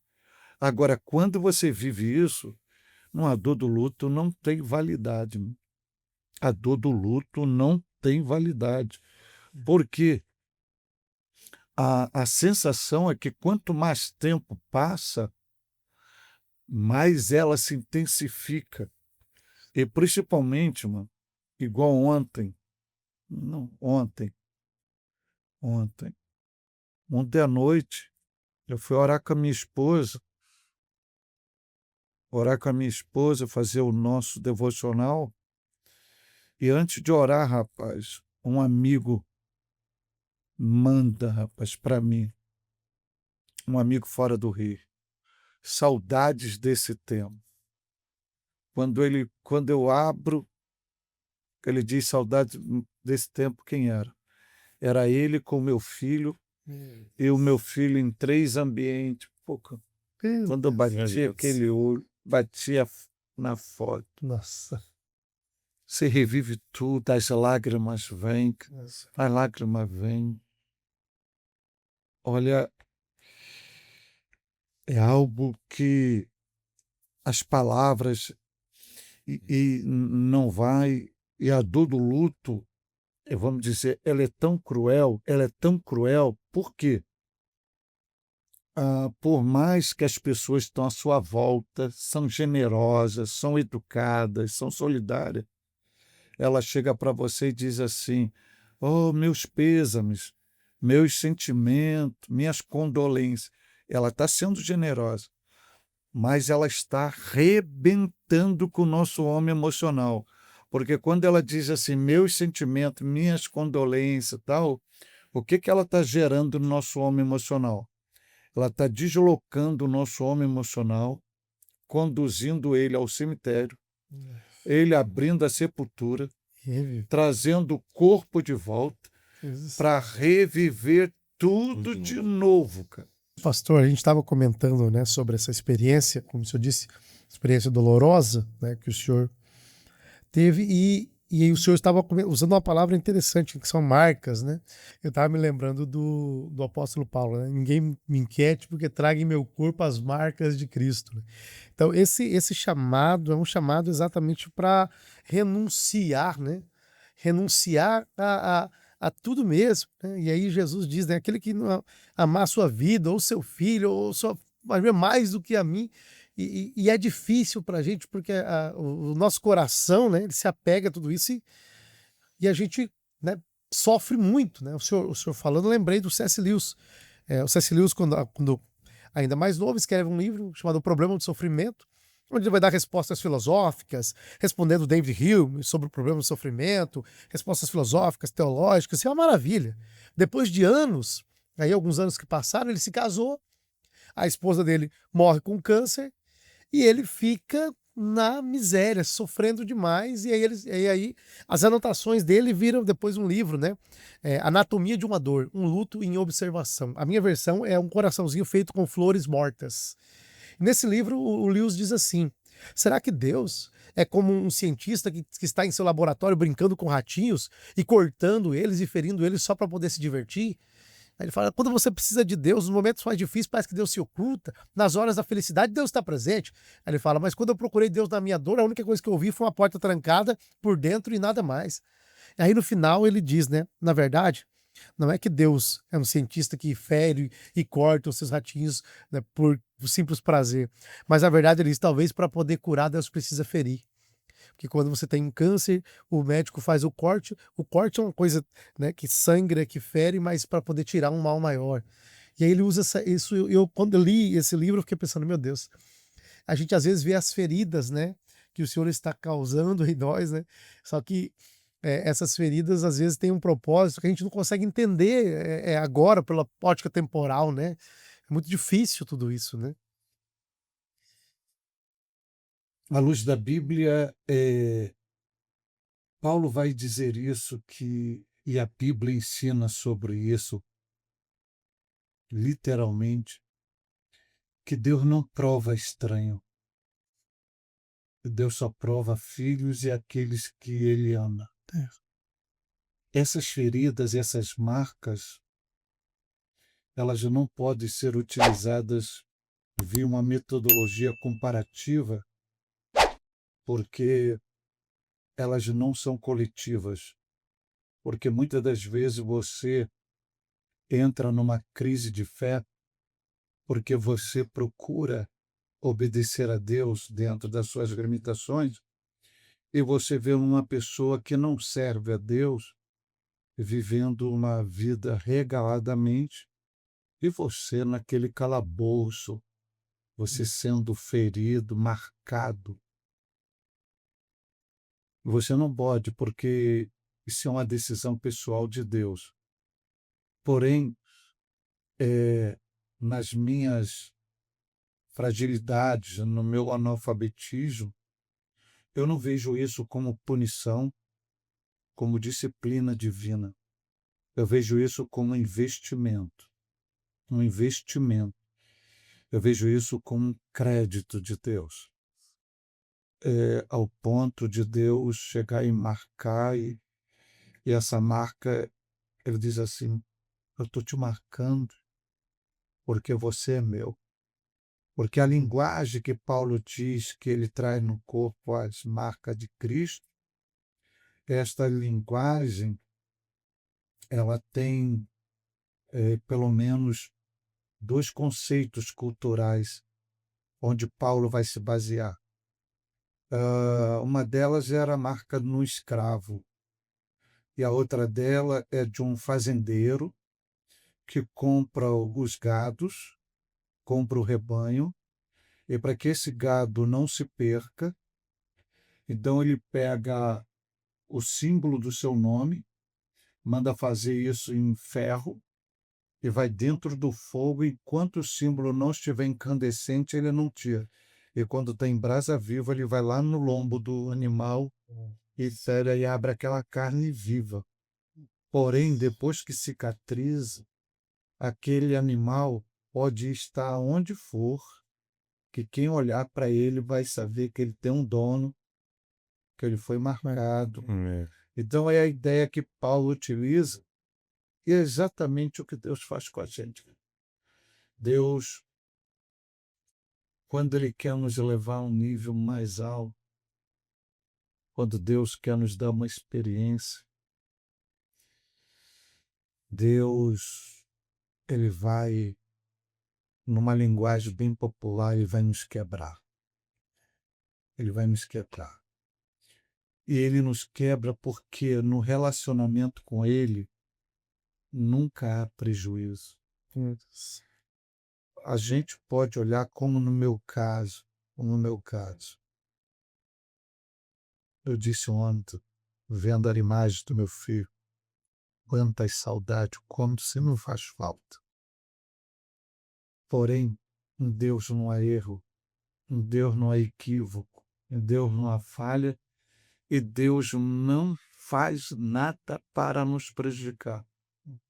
Agora, quando você vive isso, a dor do luto não tem validade. A dor do luto não tem validade. Porque a sensação é que quanto mais tempo passa, mais ela se intensifica. E principalmente, mano, igual ontem, não, ontem à noite, eu fui orar com a minha esposa, fazer o nosso devocional, e antes de orar, rapaz, um amigo manda, rapaz, para mim, um amigo fora do Rio, saudades desse tempo. Quando eu abro, ele diz saudades desse tempo, quem era? Era ele com o meu filho, e o meu filho em 3 ambientes. Pô, quando eu bati aquele olho, batia na foto. Nossa. Você revive tudo, as lágrimas vêm. As lágrimas vêm. Olha, é algo que as palavras e não vai. E a dor do luto, vamos dizer, ela é tão cruel, por quê? Por mais que as pessoas que estão à sua volta são generosas, são educadas, são solidárias, ela chega para você e diz assim: oh, meus pêsames, meus sentimentos, minhas condolências. Ela está sendo generosa, mas ela está rebentando com o nosso homem emocional. Porque quando ela diz assim, meus sentimentos, minhas condolências e tal, o que ela está gerando no nosso homem emocional? Ela está deslocando o nosso homem emocional, conduzindo ele ao cemitério, ele abrindo a sepultura, trazendo o corpo de volta para reviver tudo de novo, cara. Pastor, a gente estava comentando, né, sobre essa experiência, como o senhor disse, experiência dolorosa, né, que o senhor teve, e aí o senhor estava usando uma palavra interessante, que são marcas, né? Eu estava me lembrando do apóstolo Paulo, né? Ninguém me inquiete porque traga em meu corpo as marcas de Cristo, né? Então esse chamado é um chamado exatamente para renunciar, né? Renunciar a tudo mesmo, né? E aí Jesus diz, né? Aquele que não amar a sua vida, ou seu filho, ou sua mais do que a mim. E é difícil para a gente, porque o nosso coração, né, ele se apega a tudo isso e a gente, né, sofre muito. Né? O senhor falando, eu lembrei do C.S. Lewis. O C.S. Lewis, quando ainda mais novo, escreve um livro chamado O Problema do Sofrimento, onde ele vai dar respostas filosóficas, respondendo David Hume sobre o problema do sofrimento, respostas filosóficas, teológicas, é uma maravilha. Depois de anos, aí alguns anos que passaram, ele se casou, a esposa dele morre com câncer, e ele fica na miséria, sofrendo demais, e aí as anotações dele viram depois um livro, né? Anatomia de uma Dor, um luto em observação. A minha versão é um coraçãozinho feito com flores mortas. Nesse livro, o Lewis diz assim: será que Deus é como um cientista que está em seu laboratório brincando com ratinhos e cortando eles e ferindo eles só para poder se divertir? Aí ele fala, quando você precisa de Deus, nos momentos mais difíceis, parece que Deus se oculta. Nas horas da felicidade, Deus está presente. Aí ele fala, mas quando eu procurei Deus na minha dor, a única coisa que eu ouvi foi uma porta trancada por dentro e nada mais. E aí no final ele diz, né, na verdade, não é que Deus é um cientista que fere e corta os seus ratinhos, né, por simples prazer. Mas na verdade ele diz, talvez para poder curar, Deus precisa ferir. Porque quando você tem um câncer, o médico faz o corte é uma coisa, né, que sangra, que fere, mas para poder tirar um mal maior. E aí ele usa isso. Quando eu li esse livro, eu fiquei pensando, meu Deus, a gente às vezes vê as feridas, né, que o Senhor está causando em nós, né? Só que essas feridas às vezes têm um propósito que a gente não consegue entender agora pela ótica temporal, né? É muito difícil tudo isso, né? À luz da Bíblia, Paulo vai dizer isso, e a Bíblia ensina sobre isso, literalmente, que Deus não prova estranho. Deus só prova filhos e aqueles que ele ama. Essas feridas, essas marcas, elas não podem ser utilizadas via uma metodologia comparativa, porque elas não são coletivas. Porque muitas das vezes você entra numa crise de fé porque você procura obedecer a Deus dentro das suas limitações e você vê uma pessoa que não serve a Deus vivendo uma vida regaladamente e você naquele calabouço, você sendo ferido, marcado. Você não pode, porque isso é uma decisão pessoal de Deus. Porém, nas minhas fragilidades, no meu analfabetismo, eu não vejo isso como punição, como disciplina divina. Eu vejo isso como investimento, um investimento. Eu vejo isso como um crédito de Deus, ao ponto de Deus chegar e marcar, e essa marca, ele diz assim: eu estou te marcando porque você é meu. Porque a linguagem que Paulo diz que ele traz no corpo as marcas de Cristo, esta linguagem, ela tem pelo menos dois conceitos culturais onde Paulo vai se basear. Uma delas era a marca no escravo, e a outra dela é de um fazendeiro que compra os gados, compra o rebanho, e para que esse gado não se perca, então ele pega o símbolo do seu nome, manda fazer isso em ferro e vai dentro do fogo. Enquanto o símbolo não estiver incandescente, ele não tira. E quando está em brasa viva, ele vai lá no lombo do animal e sério, e abre aquela carne viva. Porém, depois que cicatriza, aquele animal pode estar onde for, que quem olhar para ele vai saber que ele tem um dono, que ele foi marcado. É. Então é a ideia que Paulo utiliza e é exatamente o que Deus faz com a gente. Deus, quando Ele quer nos levar a um nível mais alto, quando Deus quer nos dar uma experiência, Deus, Ele vai, numa linguagem bem popular, Ele vai nos quebrar. Ele vai nos quebrar. E Ele nos quebra porque no relacionamento com Ele nunca há prejuízo. A gente pode olhar como no meu caso, eu disse ontem, vendo a imagem do meu filho, quantas saudades, como se não faz falta. Porém, em Deus não há erro, em Deus não há equívoco, em Deus não há falha, e Deus não faz nada para nos prejudicar.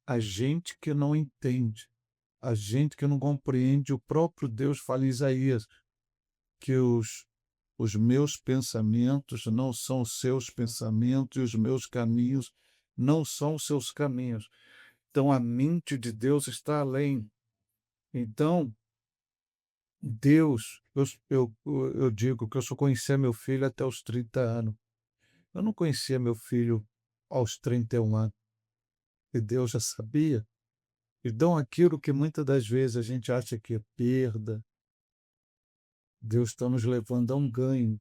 A gente que não entende, a gente que não compreende, o próprio Deus fala em Isaías que os meus pensamentos não são os seus pensamentos e os meus caminhos não são os seus caminhos. Então a mente de Deus está além. Então, Deus, eu digo que eu só conhecia meu filho até os 30 anos. Eu não conhecia meu filho aos 31 anos. E Deus já sabia. Então aquilo que muitas das vezes a gente acha que é perda, Deus está nos levando a um ganho.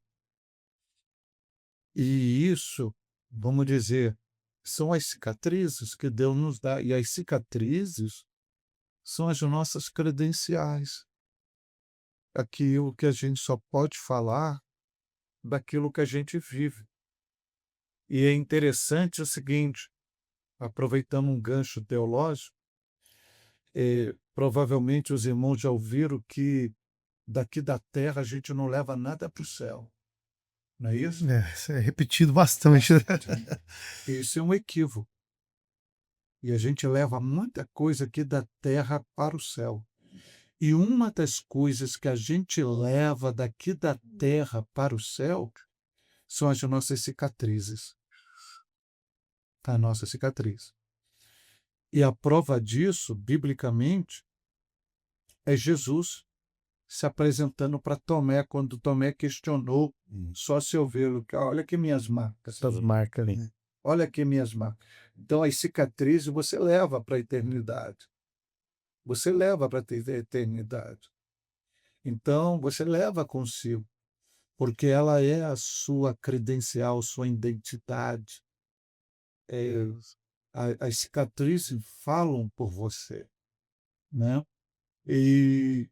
E isso, vamos dizer, são as cicatrizes que Deus nos dá. E as cicatrizes são as nossas credenciais. Aquilo que a gente só pode falar daquilo que a gente vive. E é interessante o seguinte, aproveitando um gancho teológico, provavelmente os irmãos já ouviram que daqui da terra a gente não leva nada para o céu. Não é isso? Isso é repetido bastante. Isso é um equívoco. E a gente leva muita coisa aqui da terra para o céu. E uma das coisas que a gente leva daqui da terra para o céu são as nossas cicatrizes. A nossa cicatriz. E a prova disso, biblicamente, é Jesus se apresentando para Tomé, quando Tomé questionou, só se eu ver, olha aqui minhas marcas, Essas marcas ali. olha aqui minhas marcas. Então, as cicatrizes você leva para a eternidade. Você leva para a eternidade. Então, você leva consigo, porque ela é a sua credencial, sua identidade. As cicatrizes falam por você, né? E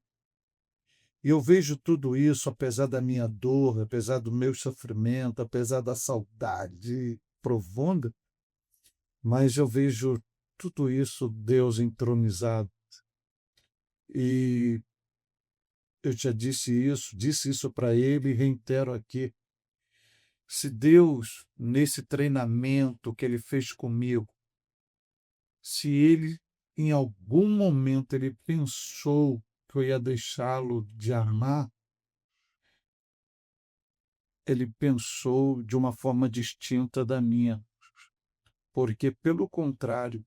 eu vejo tudo isso, apesar da minha dor, apesar do meu sofrimento, apesar da saudade profunda, mas eu vejo tudo isso, Deus entronizado. E eu já disse isso para ele e reitero aqui. Se Deus, nesse treinamento que ele fez comigo, se ele, em algum momento, ele pensou que eu ia deixá-lo de amar, ele pensou de uma forma distinta da minha. Porque, pelo contrário,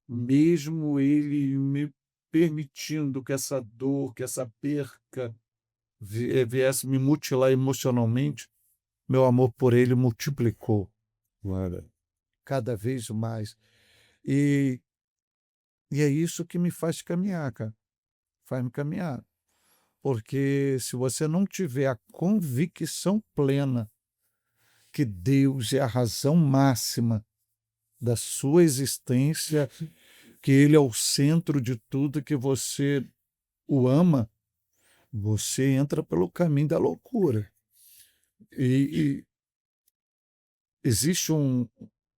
mesmo ele me permitindo que essa dor, que essa perca viesse me mutilar emocionalmente, meu amor por ele multiplicou cada vez mais. E é isso que me faz caminhar, cara. Faz-me caminhar. Porque se você não tiver a convicção plena que Deus é a razão máxima da sua existência, que Ele é o centro de tudo, que você o ama, você entra pelo caminho da loucura. E existe um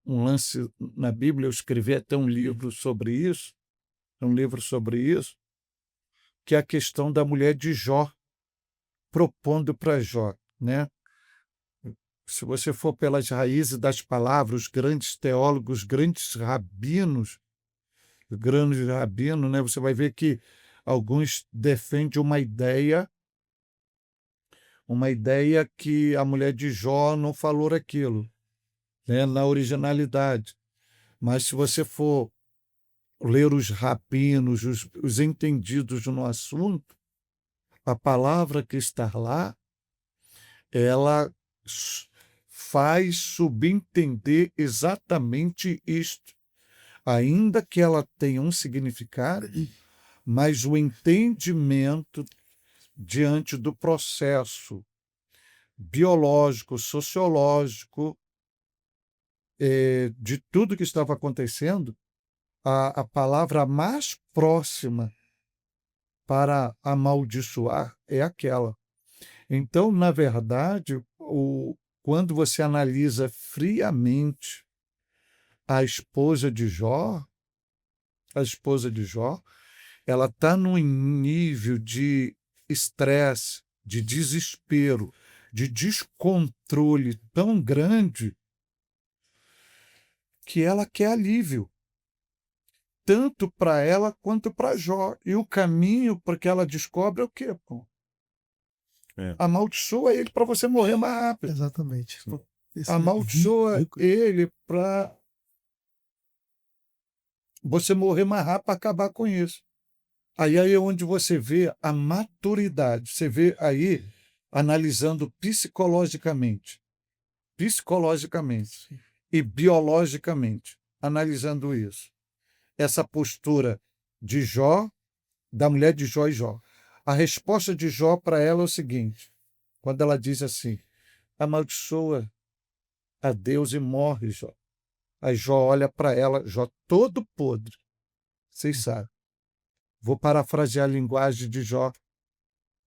lance na Bíblia, eu escrevi até um livro sobre isso, que é a questão da mulher de Jó, propondo para Jó, né? Se você for pelas raízes das palavras, os grandes teólogos, grandes rabinos, né? Você vai ver que alguns defendem uma ideia que a mulher de Jó não falou aquilo, né? Na originalidade. Mas se você for ler os rabinos, os entendidos no assunto, a palavra que está lá, ela faz subentender exatamente isto. Ainda que ela tenha um significado, mas o entendimento diante do processo biológico, sociológico, de tudo que estava acontecendo, a palavra mais próxima para amaldiçoar é aquela. Então, na verdade, quando você analisa friamente a esposa de Jó, ela está num nível de estresse, de desespero, de descontrole tão grande que ela quer alívio, tanto para ela quanto para Jó. E o caminho para que ela descobre é o quê? Pô? Amaldiçoa ele para você morrer mais rápido. Exatamente. Amaldiçoa ele para você morrer mais rápido para acabar com isso. Aí é onde você vê a maturidade. Você vê aí, analisando psicologicamente e biologicamente, analisando isso. Essa postura de Jó, da mulher de Jó e Jó. A resposta de Jó para ela é o seguinte, quando ela diz assim, amaldiçoa a Deus e morre, Jó. Aí Jó olha para ela, Jó todo podre. Vocês sabem. Vou parafrasear a linguagem de Jó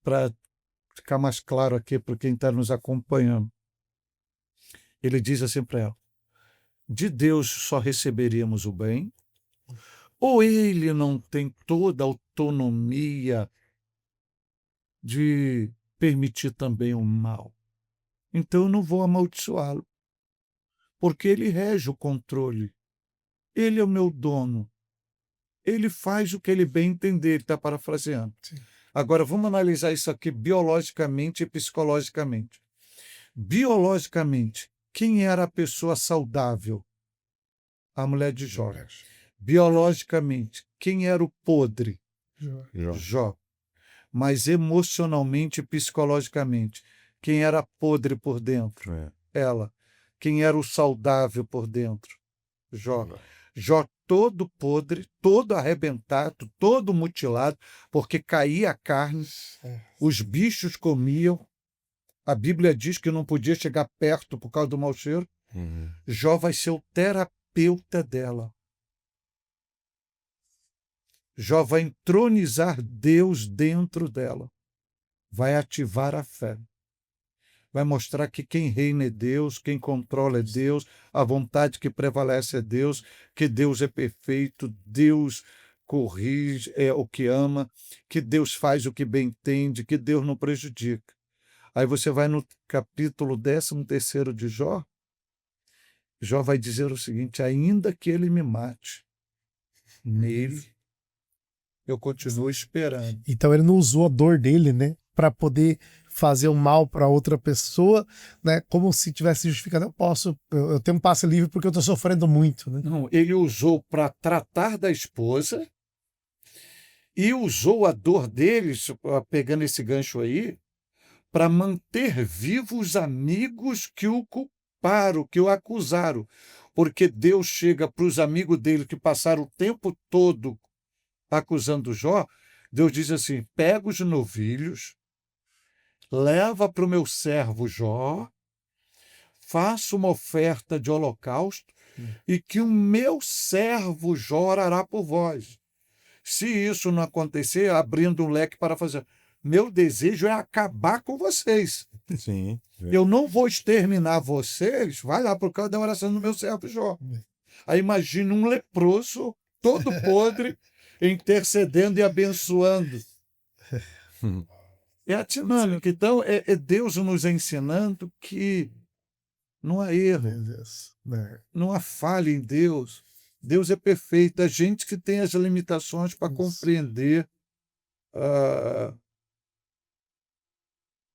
para ficar mais claro aqui para quem está nos acompanhando. Ele diz assim para ela, de Deus só receberíamos o bem, ou ele não tem toda a autonomia de permitir também o mal? Então eu não vou amaldiçoá-lo, porque ele rege o controle. Ele é o meu dono. Ele faz o que ele bem entender, ele está parafraseando. Sim. Agora, vamos analisar isso aqui biologicamente e a mulher de Jó. Biologicamente, quem era o podre? Jó. Jó. Mas emocionalmente e psicologicamente, quem era podre por dentro? É. Ela. Quem era o saudável por dentro? Jó. Jó todo podre, todo arrebentado, todo mutilado, porque caía a carne, os bichos comiam. A Bíblia diz que não podia chegar perto por causa do mau cheiro. Uhum. Jó vai ser o terapeuta dela. Jó vai entronizar Deus dentro dela. Vai ativar a fé. Vai mostrar que quem reina é Deus, quem controla é Deus, a vontade que prevalece é Deus, que Deus é perfeito, Deus corrige o que ama, que Deus faz o que bem entende, que Deus não prejudica. Aí você vai no capítulo 13º de Jó, Jó vai dizer o seguinte: ainda que ele me mate, nele eu continuo esperando. Então ele não usou a dor dele, né, para poder fazer o mal para outra pessoa, né, como se tivesse justificado. Eu tenho um passe livre porque eu estou sofrendo muito, né? Não, ele usou para tratar da esposa e usou a dor deles, pegando esse gancho aí, para manter vivos os amigos que o culparam, que o acusaram. Porque Deus chega para os amigos dele que passaram o tempo todo acusando Jó, Deus diz assim: pega os novilhos, leva para o meu servo Jó, faça uma oferta de holocausto e que o meu servo Jó orará por vós. Se isso não acontecer, abrindo um leque para fazer, meu desejo é acabar com vocês. Sim. Eu não vou exterminar vocês, vai lá por causa da oração do meu servo Jó. Aí imagina um leproso, todo podre, intercedendo e abençoando. É a dinâmica. Então, é Deus nos ensinando que não há erro, Meu Deus. Né? não há falha em Deus. Deus é perfeito. A gente que tem as limitações para compreender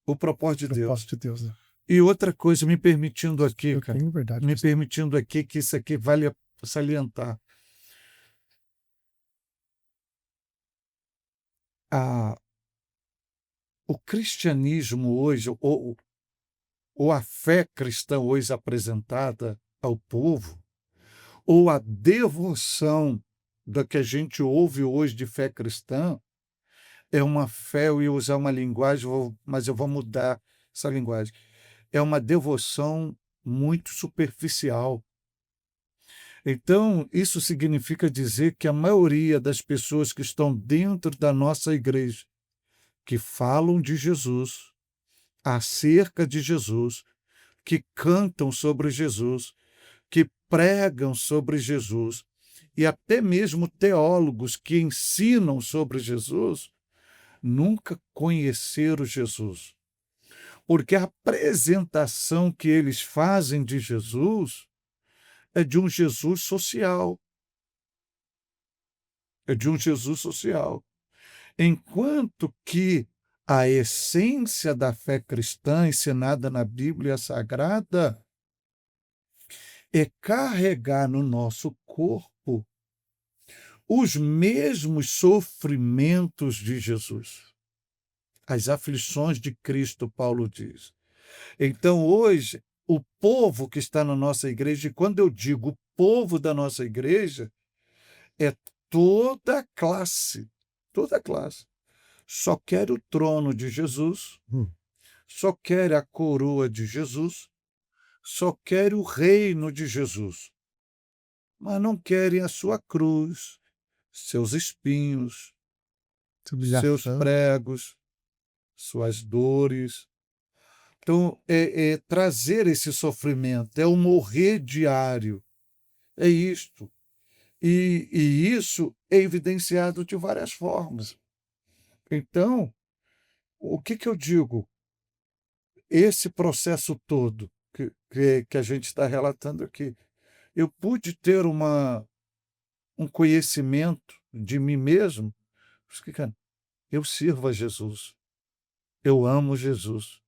o propósito de Deus. Propósito de Deus, né? E outra coisa, me permitindo aqui, Eu cara, tenho verdade. me permitindo aqui, que isso aqui vale salientar. O cristianismo hoje, ou a fé cristã hoje apresentada ao povo, ou a devoção da que a gente ouve hoje de fé cristã, é uma fé, eu ia usar uma linguagem, mas eu vou mudar essa linguagem. É uma devoção muito superficial. Então, isso significa dizer que a maioria das pessoas que estão dentro da nossa igreja, que falam de Jesus, acerca de Jesus, que cantam sobre Jesus, que pregam sobre Jesus, e até mesmo teólogos que ensinam sobre Jesus, nunca conheceram Jesus. Porque a apresentação que eles fazem de Jesus é de um Jesus social. É de um Jesus social. Enquanto que a essência da fé cristã ensinada na Bíblia Sagrada é carregar no nosso corpo os mesmos sofrimentos de Jesus. As aflições de Cristo, Paulo diz. Então, hoje, o povo que está na nossa igreja, e quando eu digo o povo da nossa igreja, é toda a classe, só quer o trono de Jesus, só quer a coroa de Jesus, só quer o reino de Jesus, mas não querem a sua cruz, seus espinhos, seus pregos, suas dores. Então, é trazer esse sofrimento, é o morrer diário, é isto. E isso é evidenciado de várias formas. Então, o que eu digo? Esse processo todo que a gente está relatando aqui, eu pude ter um conhecimento de mim mesmo, porque, cara, eu sirvo a Jesus, eu amo Jesus,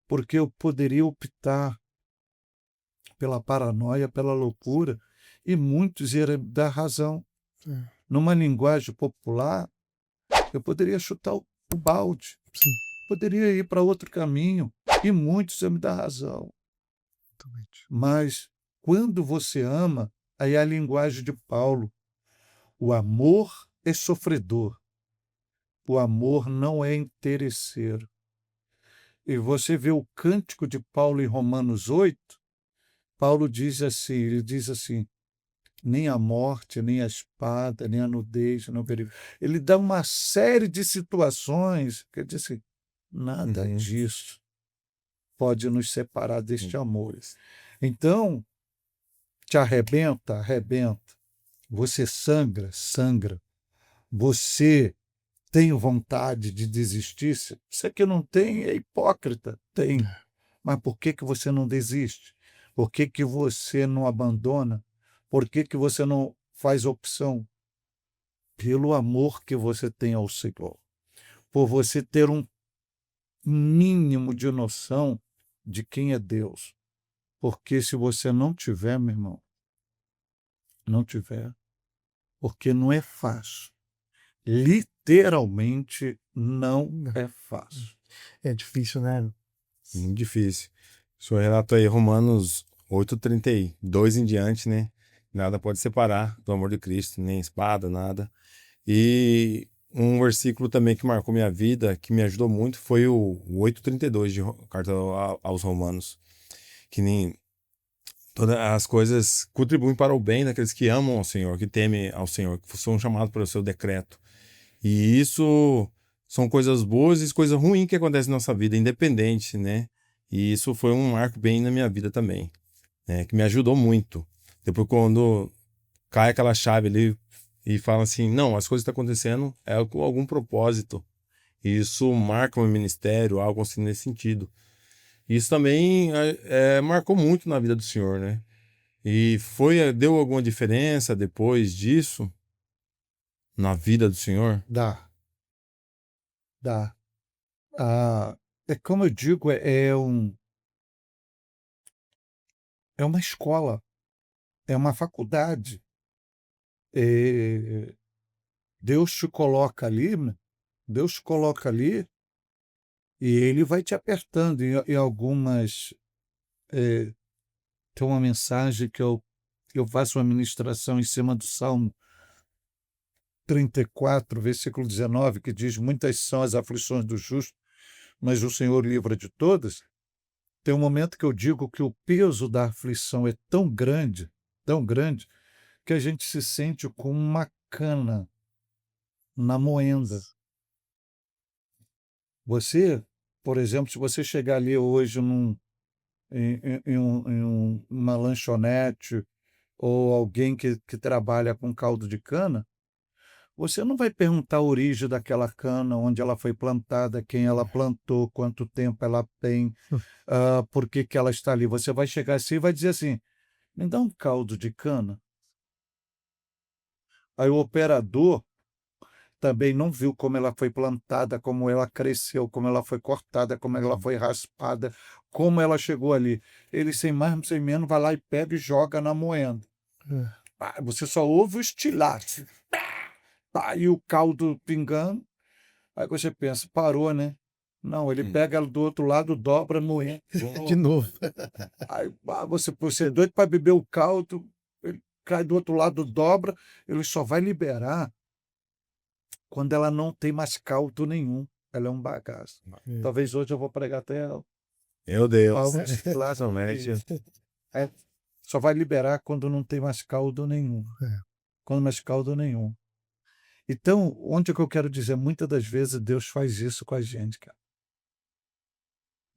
porque eu poderia optar pela paranoia, pela loucura, e muitos iriam dar razão. Numa linguagem popular, eu poderia chutar o balde, Sim. poderia ir para outro caminho, e muitos iam me dar razão. Exatamente. Mas quando você ama, aí é a linguagem de Paulo. O amor é sofredor. O amor não é interesseiro. E você vê o cântico de Paulo em Romanos 8, Paulo diz assim, ele diz assim, nem a morte, nem a espada, nem a nudez, nem o perigo. Ele dá uma série de situações que ele diz assim, nada disso pode nos separar deste amor. Então, te arrebenta, arrebenta. Você sangra, sangra. Você tem vontade de desistir? Você que não tem é hipócrita. Tem. Mas por que que você não desiste? Por que que você não abandona? Por que que você não faz opção? Pelo amor que você tem ao Senhor. Por você ter um mínimo de noção de quem é Deus. Porque se você não tiver, meu irmão, não tiver, porque não é fácil. Literalmente não é fácil. É difícil, né? Muito difícil. O senhor relatou aí Romanos 8:32 em diante, né? Nada pode separar do amor de Cristo, nem espada, nada. E um versículo também que marcou minha vida, que me ajudou muito, foi o 8:32 de carta aos Romanos. Que nem todas as coisas contribuem para o bem daqueles que amam ao Senhor, que temem ao Senhor, que são chamados pelo seu decreto. E isso são coisas boas e coisas ruins que acontecem na nossa vida, independente, né? E isso foi um marco bem na minha vida também, né? Que me ajudou muito. Depois, quando cai aquela chave ali e fala assim, não, as coisas que estão acontecendo é com algum propósito. E isso marca o meu ministério, algo assim nesse sentido. Isso também marcou muito na vida do senhor, né? E deu alguma diferença depois disso na vida do senhor? Dá. É como eu digo, é uma escola, é uma faculdade. É, Deus te coloca ali, né? Deus te coloca ali e ele vai te apertando. Em algumas. Tem uma mensagem que eu faço uma ministração em cima do Salmo 34, versículo 19, que diz: Muitas são as aflições do justo, mas o Senhor livra de todas. Tem um momento que eu digo que o peso da aflição é tão grande, que a gente se sente como uma cana na moenda. Você, por exemplo, se você chegar ali hoje em uma lanchonete ou alguém que trabalha com caldo de cana, você não vai perguntar a origem daquela cana, onde ela foi plantada, quem ela plantou, quanto tempo ela tem, por que que ela está ali. Você vai chegar assim e vai dizer assim, me dá um caldo de cana. Aí o operador também não viu como ela foi plantada, como ela cresceu, como ela foi cortada, como ela foi raspada, como ela chegou ali. Ele, sem mais, sem menos, vai lá e pega e joga na moenda. Você só ouve o estilhaço. Tá aí o caldo pingando. Aí você pensa, parou, né? Não, ele pega ela do outro lado, dobra a moenda. De novo. Aí você é doido para beber o caldo, ele cai do outro lado, dobra, ele só vai liberar quando ela não tem mais caldo nenhum. Ela é um bagaço. Talvez hoje eu vou pregar até Meu Deus. alguns só vai liberar quando não tem mais caldo nenhum. Quando mais caldo nenhum. Então, onde é que eu quero dizer? Muitas das vezes Deus faz isso com a gente, cara.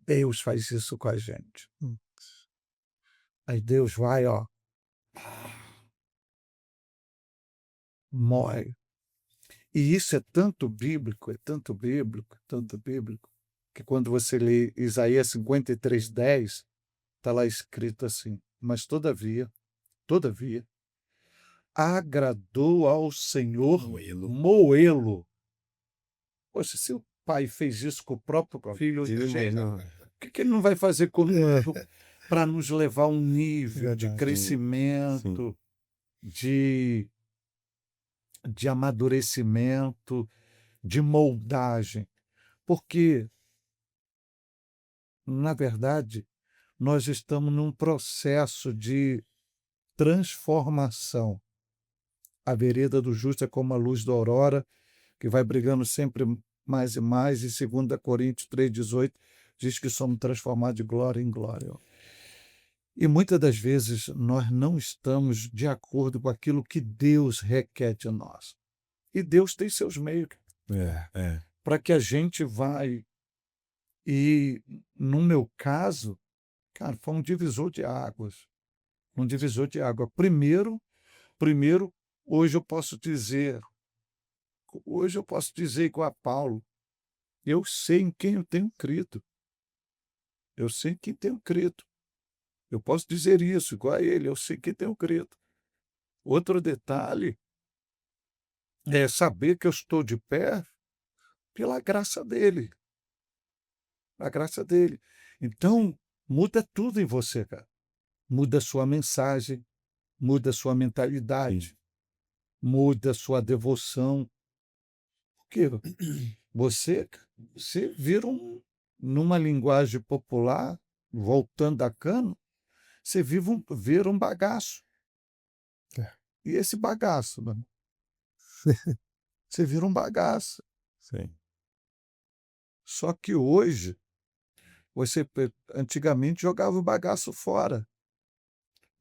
Deus faz isso com a gente. Aí Deus vai, ó, morre. E isso é tanto bíblico, que quando você lê Isaías 53:10, está lá escrito assim, mas todavia, agradou ao Senhor moê-lo. Poxa, se o pai fez isso com o próprio filho, Filho gente, mesmo. o que ele não vai fazer comigo? para nos levar a um nível de Verdade. crescimento, de amadurecimento, de moldagem. Porque, na verdade, nós estamos num processo de transformação. A vereda do justo é como a luz da aurora, que vai brilhando sempre mais e mais, e 2 Coríntios 3,18 diz que somos transformados de glória em glória. E muitas das vezes nós não estamos de acordo com aquilo que Deus requer de nós. E Deus tem seus meios para que a gente vai. E, no meu caso, cara, foi um divisor de águas. Um divisor de água. Primeiro, hoje eu posso dizer igual a Paulo, eu sei em quem eu tenho crido. Eu sei em quem tenho crido. Eu posso dizer isso igual a ele, eu sei em quem tenho crido. Outro detalhe é saber que eu estou de pé pela graça dele. A graça dele. Então, muda tudo em você, cara. Muda a sua mensagem, muda a sua mentalidade, muda a sua devoção. Porque você vira numa linguagem popular, voltando a cano, você vira um bagaço. É. E esse bagaço, mano, você vira um bagaço. Sim. Só que hoje, você antigamente jogava o bagaço fora.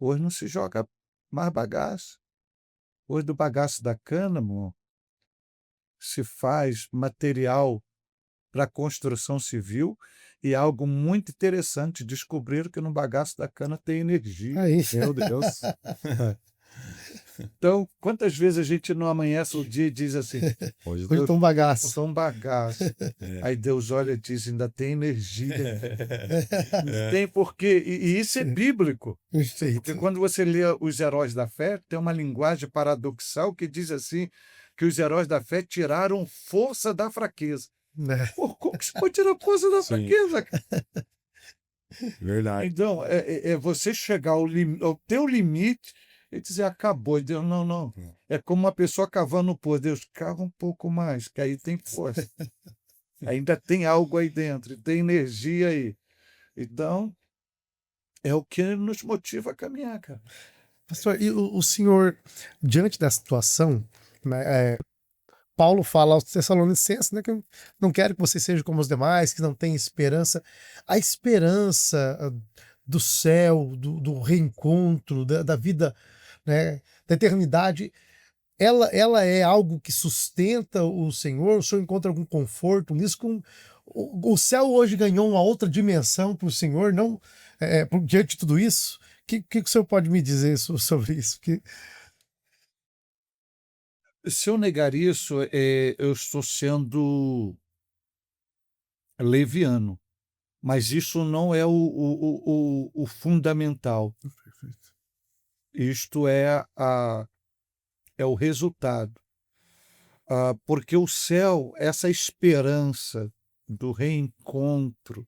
Hoje não se joga mais bagaço. Hoje do bagaço da cana, amor, se faz material para construção civil, e algo muito interessante, descobriram que no bagaço da cana tem energia. Aí. Meu Deus. Então, quantas vezes a gente não amanhece o dia e diz assim, Hoje Hoje eu tô um eu bagaço. sou um bagaço. Aí Deus olha e diz, ainda tem energia. Tem porque, e isso é bíblico. Porque Perfeito. quando você lê os heróis da fé, tem uma linguagem paradoxal que diz assim, que os heróis da fé tiraram força da fraqueza. Né? Pô, como que você pode tirar força da Sim. fraqueza, cara? Verdade. Então, é você chegar ao teu limite e dizer, acabou. E Deus, não. É como uma pessoa cavando o poço. Deus, cava um pouco mais, que aí tem força. Ainda tem algo aí dentro, tem energia aí. Então, é o que nos motiva a caminhar, cara. Pastor, e o senhor, diante da situação, né, Paulo fala aos Tessalonicenses, né, que eu não quero que vocês sejam como os demais, que não têm esperança. A esperança do céu, do reencontro, da vida, né, da eternidade, ela é algo que sustenta o Senhor? O senhor encontra algum conforto nisso? O céu hoje ganhou uma outra dimensão para o Senhor, não diante de tudo isso? O que o senhor pode me dizer sobre isso? Se eu negar isso, eu estou sendo leviano. Mas isso não é o fundamental. Perfeito. Isto é o resultado. Porque o céu, essa esperança do reencontro,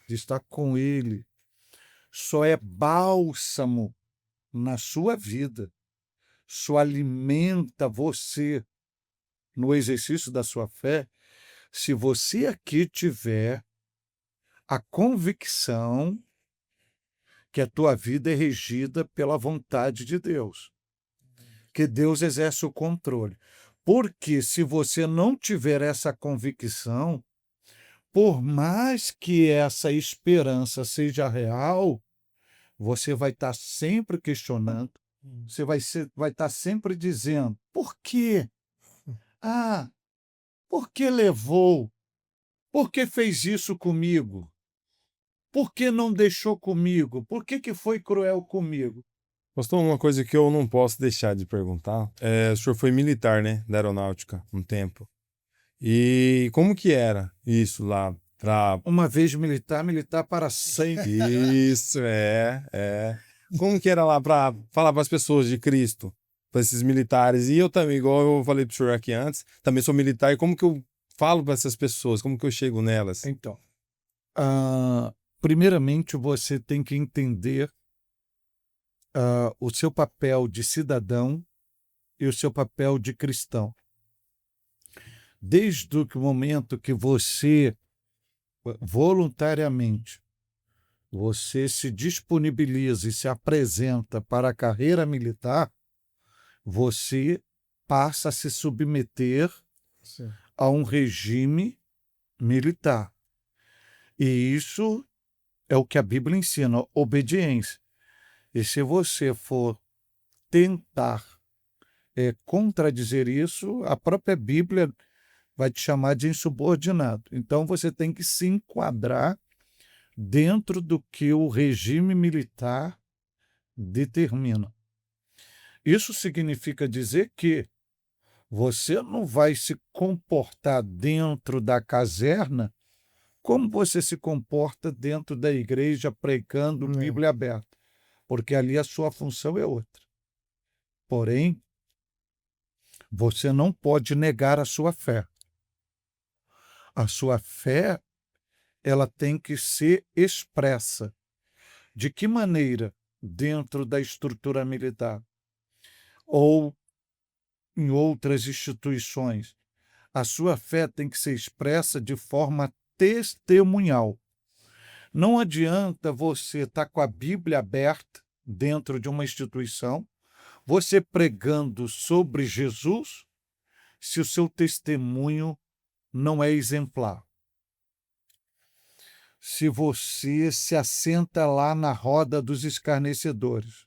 de estar com Ele, só é bálsamo na sua vida, só alimenta você no exercício da sua fé, se você aqui tiver a convicção que a tua vida é regida pela vontade de Deus, que Deus exerce o controle. Porque se você não tiver essa convicção, por mais que essa esperança seja real, você vai estar sempre questionando, você vai estar sempre dizendo, por quê? Por que levou? Por que fez isso comigo? Por que não deixou comigo? Por que foi cruel comigo? Pastor, uma coisa que eu não posso deixar de perguntar, o senhor foi militar, né, da aeronáutica, um tempo. E como que era isso lá para... Uma vez militar para sempre. Isso, Como que era lá para falar para as pessoas de Cristo, para esses militares? E eu também, igual eu falei para o senhor aqui antes, também sou militar, e como que eu falo para essas pessoas? Como que eu chego nelas? Então, Primeiramente, você tem que entender o seu papel de cidadão e o seu papel de cristão. Desde o momento que você, voluntariamente, você se disponibiliza e se apresenta para a carreira militar, você passa a se submeter Sim. a um regime militar. E isso é o que a Bíblia ensina, obediência. E se você for tentar contradizer isso, a própria Bíblia vai te chamar de insubordinado. Então você tem que se enquadrar dentro do que o regime militar determina. Isso significa dizer que você não vai se comportar dentro da caserna como você se comporta dentro da igreja pregando Bíblia aberta, porque ali a sua função é outra. Porém, você não pode negar a sua fé. A sua fé, ela tem que ser expressa. De que maneira? Dentro da estrutura militar ou em outras instituições. A sua fé tem que ser expressa de forma testemunhal. Não adianta você estar com a Bíblia aberta dentro de uma instituição, você pregando sobre Jesus, se o seu testemunho não é exemplar. Se você se assenta lá na roda dos escarnecedores,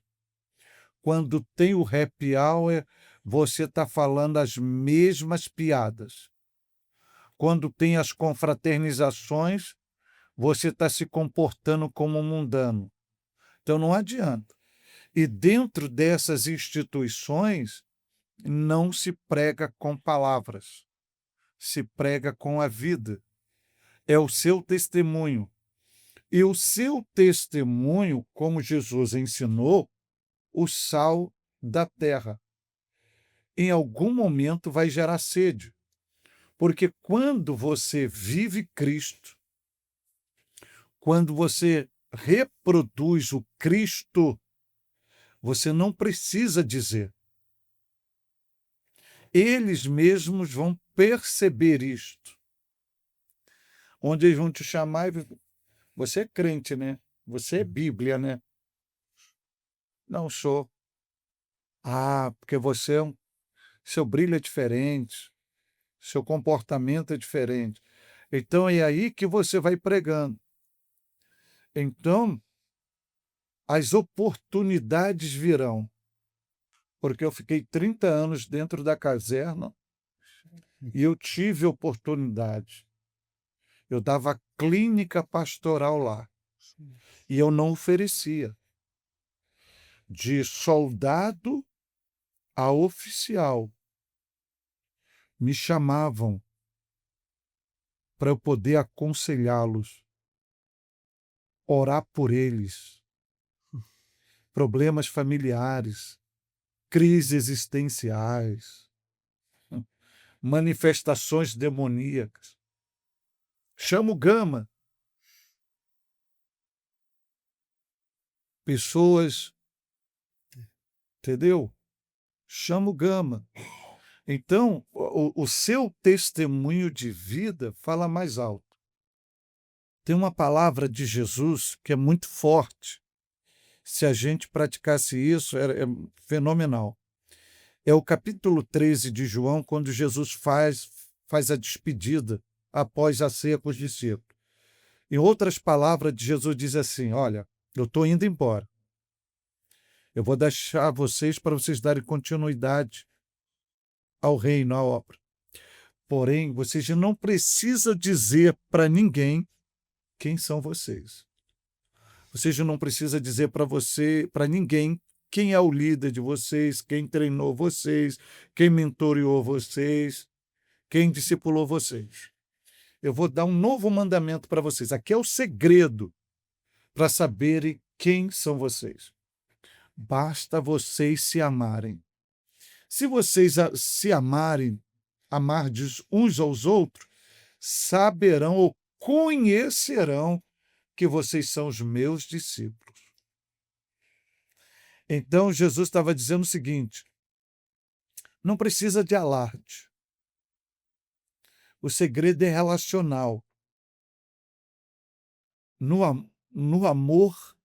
quando tem o happy hour, você está falando as mesmas piadas. Quando tem as confraternizações, você está se comportando como um mundano. Então não adianta. E dentro dessas instituições, não se prega com palavras, se prega com a vida. É o seu testemunho. E o seu testemunho, como Jesus ensinou, o sal da terra. Em algum momento vai gerar sede. Porque quando você vive Cristo, quando você reproduz o Cristo, você não precisa dizer. Eles mesmos vão perceber isto. Onde eles vão te chamar e você é crente, né? Você é Bíblia, né? Não sou. Ah, porque seu brilho é diferente, seu comportamento é diferente. Então é aí que você vai pregando. Então, as oportunidades virão. Porque eu fiquei 30 anos dentro da caserna e eu tive oportunidade. Eu dava clínica pastoral lá. E eu não oferecia. De soldado a oficial. Me chamavam para eu poder aconselhá-los, orar por eles. Problemas familiares, crises existenciais, manifestações demoníacas. Chamo Gama. Pessoas, entendeu? Chamo Gama. Então, o seu testemunho de vida fala mais alto. Tem uma palavra de Jesus que é muito forte. Se a gente praticasse isso, é fenomenal. É o capítulo 13 de João, quando Jesus faz a despedida após a ceia com os discípulos. Em outras palavras, Jesus diz assim: olha, eu estou indo embora. Eu vou deixar vocês para vocês darem continuidade ao reino, à obra. Porém, vocês não precisam dizer para ninguém quem são vocês. Vocês não precisam dizer para ninguém quem é o líder de vocês, quem treinou vocês, quem mentoreou vocês, quem discipulou vocês. Eu vou dar um novo mandamento para vocês. Aqui é o segredo para saberem quem são vocês. Basta vocês se amarem. Se vocês se amarem, amardes uns aos outros, saberão ou conhecerão que vocês são os meus discípulos. Então, Jesus estava dizendo o seguinte: não precisa de alarde. O segredo é relacional. No amor,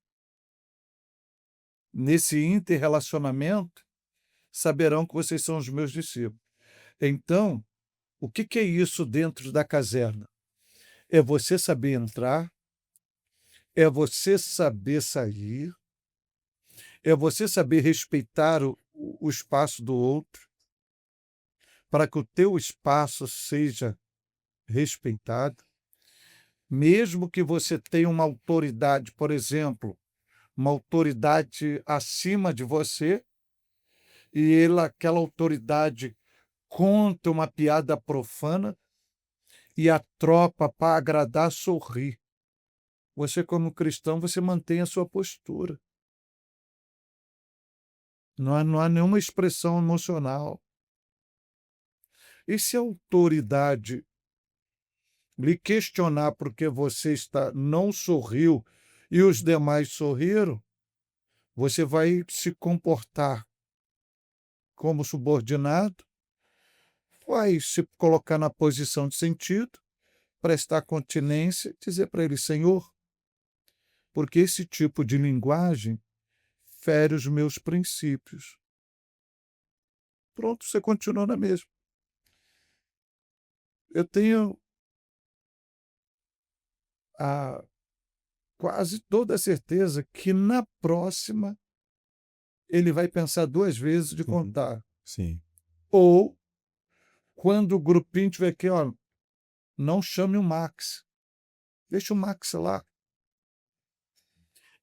nesse interrelacionamento, saberão que vocês são os meus discípulos. Então, o que é isso dentro da caserna? É você saber entrar, é você saber sair, é você saber respeitar o espaço do outro, para que o teu espaço seja respeitado. Mesmo que você tenha uma autoridade, por exemplo, uma autoridade acima de você, e aquela autoridade conta uma piada profana e a tropa, para agradar, sorri. Você, como cristão, você mantém a sua postura. Não há nenhuma expressão emocional. E se a autoridade lhe questionar porque você não sorriu e os demais sorriram, você vai se comportar como subordinado, vai se colocar na posição de sentido, prestar continência, dizer para ele: Senhor, porque esse tipo de linguagem fere os meus princípios. Pronto, você continua na mesma. Eu tenho quase toda a certeza que na próxima ele vai pensar 2 vezes de contar. Sim. Ou, quando o grupinho tiver aqui, ó, não chame o Max. Deixa o Max lá.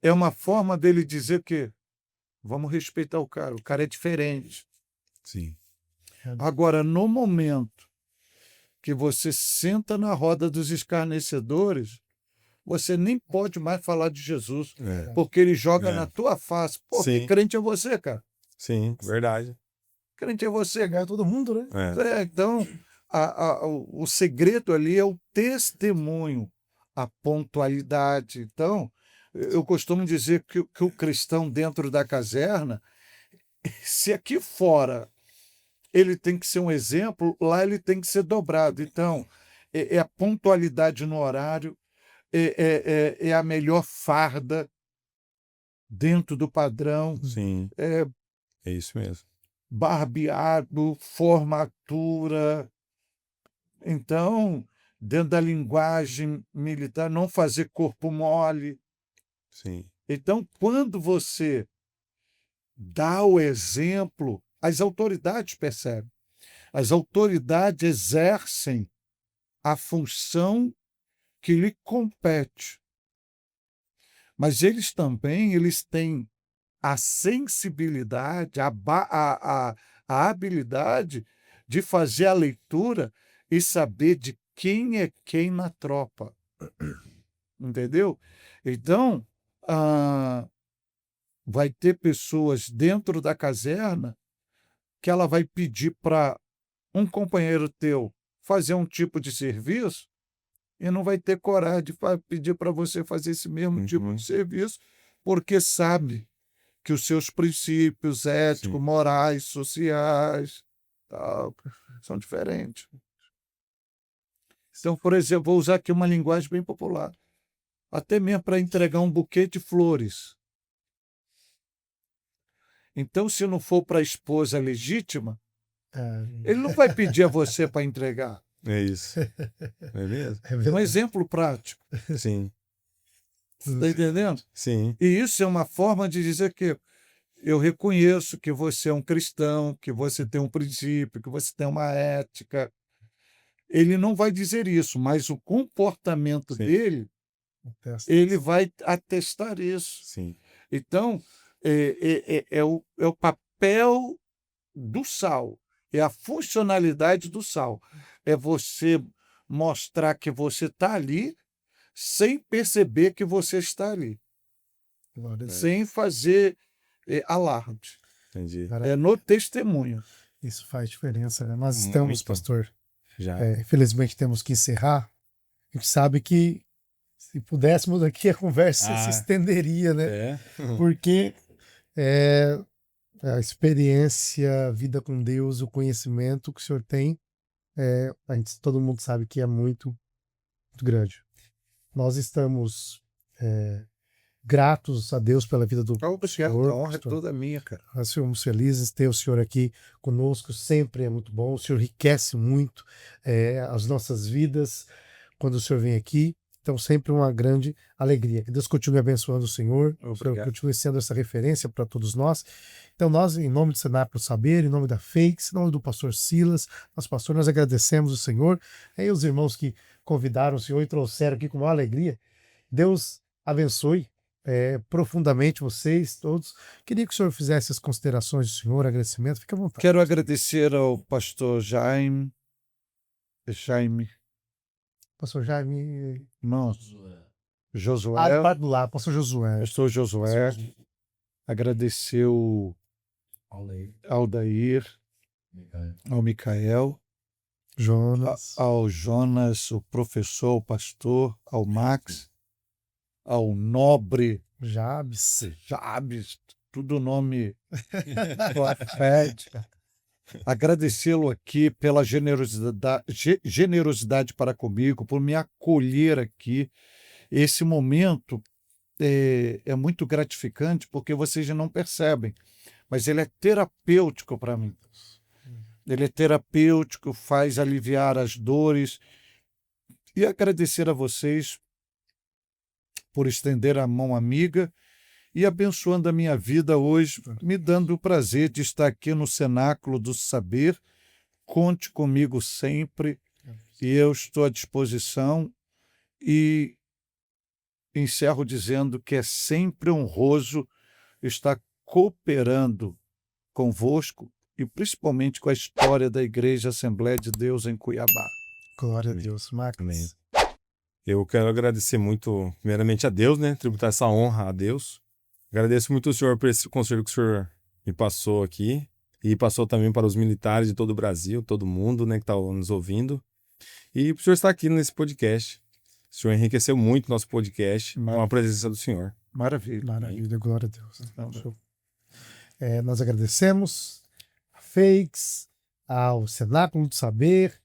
É uma forma dele dizer que vamos respeitar o cara é diferente. Sim. Agora, no momento que você senta na roda dos escarnecedores, você nem pode mais falar de Jesus, porque ele joga na tua face. Pô, que crente é você, cara? Sim, verdade. Crente é você, cara. Todo mundo, né? Então, o segredo ali é o testemunho, a pontualidade. Então, eu costumo dizer que o cristão dentro da caserna, se aqui fora ele tem que ser um exemplo, lá ele tem que ser dobrado. Então, é a pontualidade no horário, é a melhor farda dentro do padrão. Sim, é isso mesmo. Barbeado, formatura. Então, dentro da linguagem militar, não fazer corpo mole. Sim. Então, quando você dá o exemplo, as autoridades percebem. As autoridades exercem a função que lhe compete. Mas eles têm a sensibilidade, a habilidade de fazer a leitura e saber de quem é quem na tropa. Entendeu? Então, vai ter pessoas dentro da caserna que ela vai pedir para um companheiro teu fazer um tipo de serviço e não vai ter coragem de pedir para você fazer esse mesmo tipo de serviço, porque sabe que os seus princípios éticos, morais, sociais, tal, são diferentes. Então, por exemplo, vou usar aqui uma linguagem bem popular. Até mesmo para entregar um buquê de flores. Então, se não for para a esposa legítima, ele não vai pedir a você para entregar. É isso. É mesmo? É um exemplo prático. Sim. Está entendendo? Sim. E isso é uma forma de dizer que eu reconheço que você é um cristão, que você tem um princípio, que você tem uma ética. Ele não vai dizer isso, mas o comportamento dele, ele vai atestar isso. Sim. Então, é o papel do sal, é a funcionalidade do sal. É você mostrar que você está ali sem perceber que você está ali. Sem fazer alarde. Entendi. É no testemunho. Isso faz diferença, né? Nós estamos, pastor. Já. Infelizmente temos que encerrar. A gente sabe que Se pudéssemos aqui, a conversa se Ah, estenderia, né? É. Porque é, a experiência, a vida com Deus, o conhecimento que o senhor tem, todo mundo sabe que é muito, muito grande. Nós estamos gratos a Deus pela vida do Obrigado, senhor. a honra é Pastor. toda minha, cara. Nós ficamos felizes de ter o senhor aqui conosco, sempre é muito bom. O senhor enriquece muito as nossas vidas quando o senhor vem aqui. Então, sempre uma grande alegria. Que Deus continue abençoando o senhor, Obrigado. continue sendo essa referência para todos nós. Então, nós, em nome do Cenáculo Saber, em nome da Fakes, em nome do pastor Silas, nosso pastor, nós agradecemos o senhor. E os irmãos que convidaram o senhor e trouxeram aqui com maior alegria. Deus abençoe profundamente vocês todos. Queria que o senhor fizesse as considerações do senhor, agradecimento. Fique à vontade. Quero agradecer ao pastor Jaime, Pastor Jaime. não, Josué, Parte do lado, pastor Josué. pastor Josué, agradecer o Aldair, ao Micael, Jonas. ao Jonas, o professor, o pastor, ao Max, ao nobre Jabes. Jabes, tudo nome Fed. Agradecê-lo aqui pela generosidade para comigo, por me acolher aqui. Esse momento é muito gratificante porque vocês não percebem, mas ele é terapêutico para mim. Ele é terapêutico, faz aliviar as dores. E agradecer a vocês por estender a mão amiga e abençoando a minha vida hoje, me dando o prazer de estar aqui no Cenáculo do Saber. Conte comigo sempre e eu estou à disposição e encerro dizendo que é sempre honroso estar cooperando convosco e principalmente com a história da Igreja Assembleia de Deus em Cuiabá. Glória a Deus. Max. Amém. Eu quero agradecer muito, primeiramente, a Deus, né? Tributar essa honra a Deus. Agradeço muito o senhor por esse conselho que o senhor me passou aqui e passou também para os militares de todo o Brasil, todo mundo, né, que está nos ouvindo. E para o senhor estar aqui nesse podcast. O senhor enriqueceu muito o nosso podcast com a presença do senhor. Maravilha. Maravilha, glória a Deus. Nós agradecemos a Fakes, ao Cenáculo do Saber.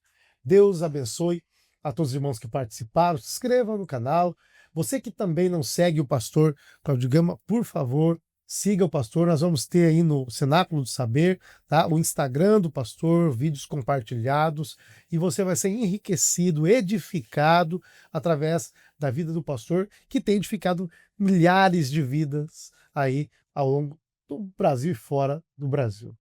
Deus abençoe a todos os irmãos que participaram. Se inscrevam no canal. Você que também não segue o pastor Claudio Gama, por favor, siga o pastor. Nós vamos ter aí no Cenáculo do Saber, tá? O Instagram do pastor, vídeos compartilhados, e você vai ser enriquecido, edificado através da vida do pastor, que tem edificado milhares de vidas aí ao longo do Brasil e fora do Brasil.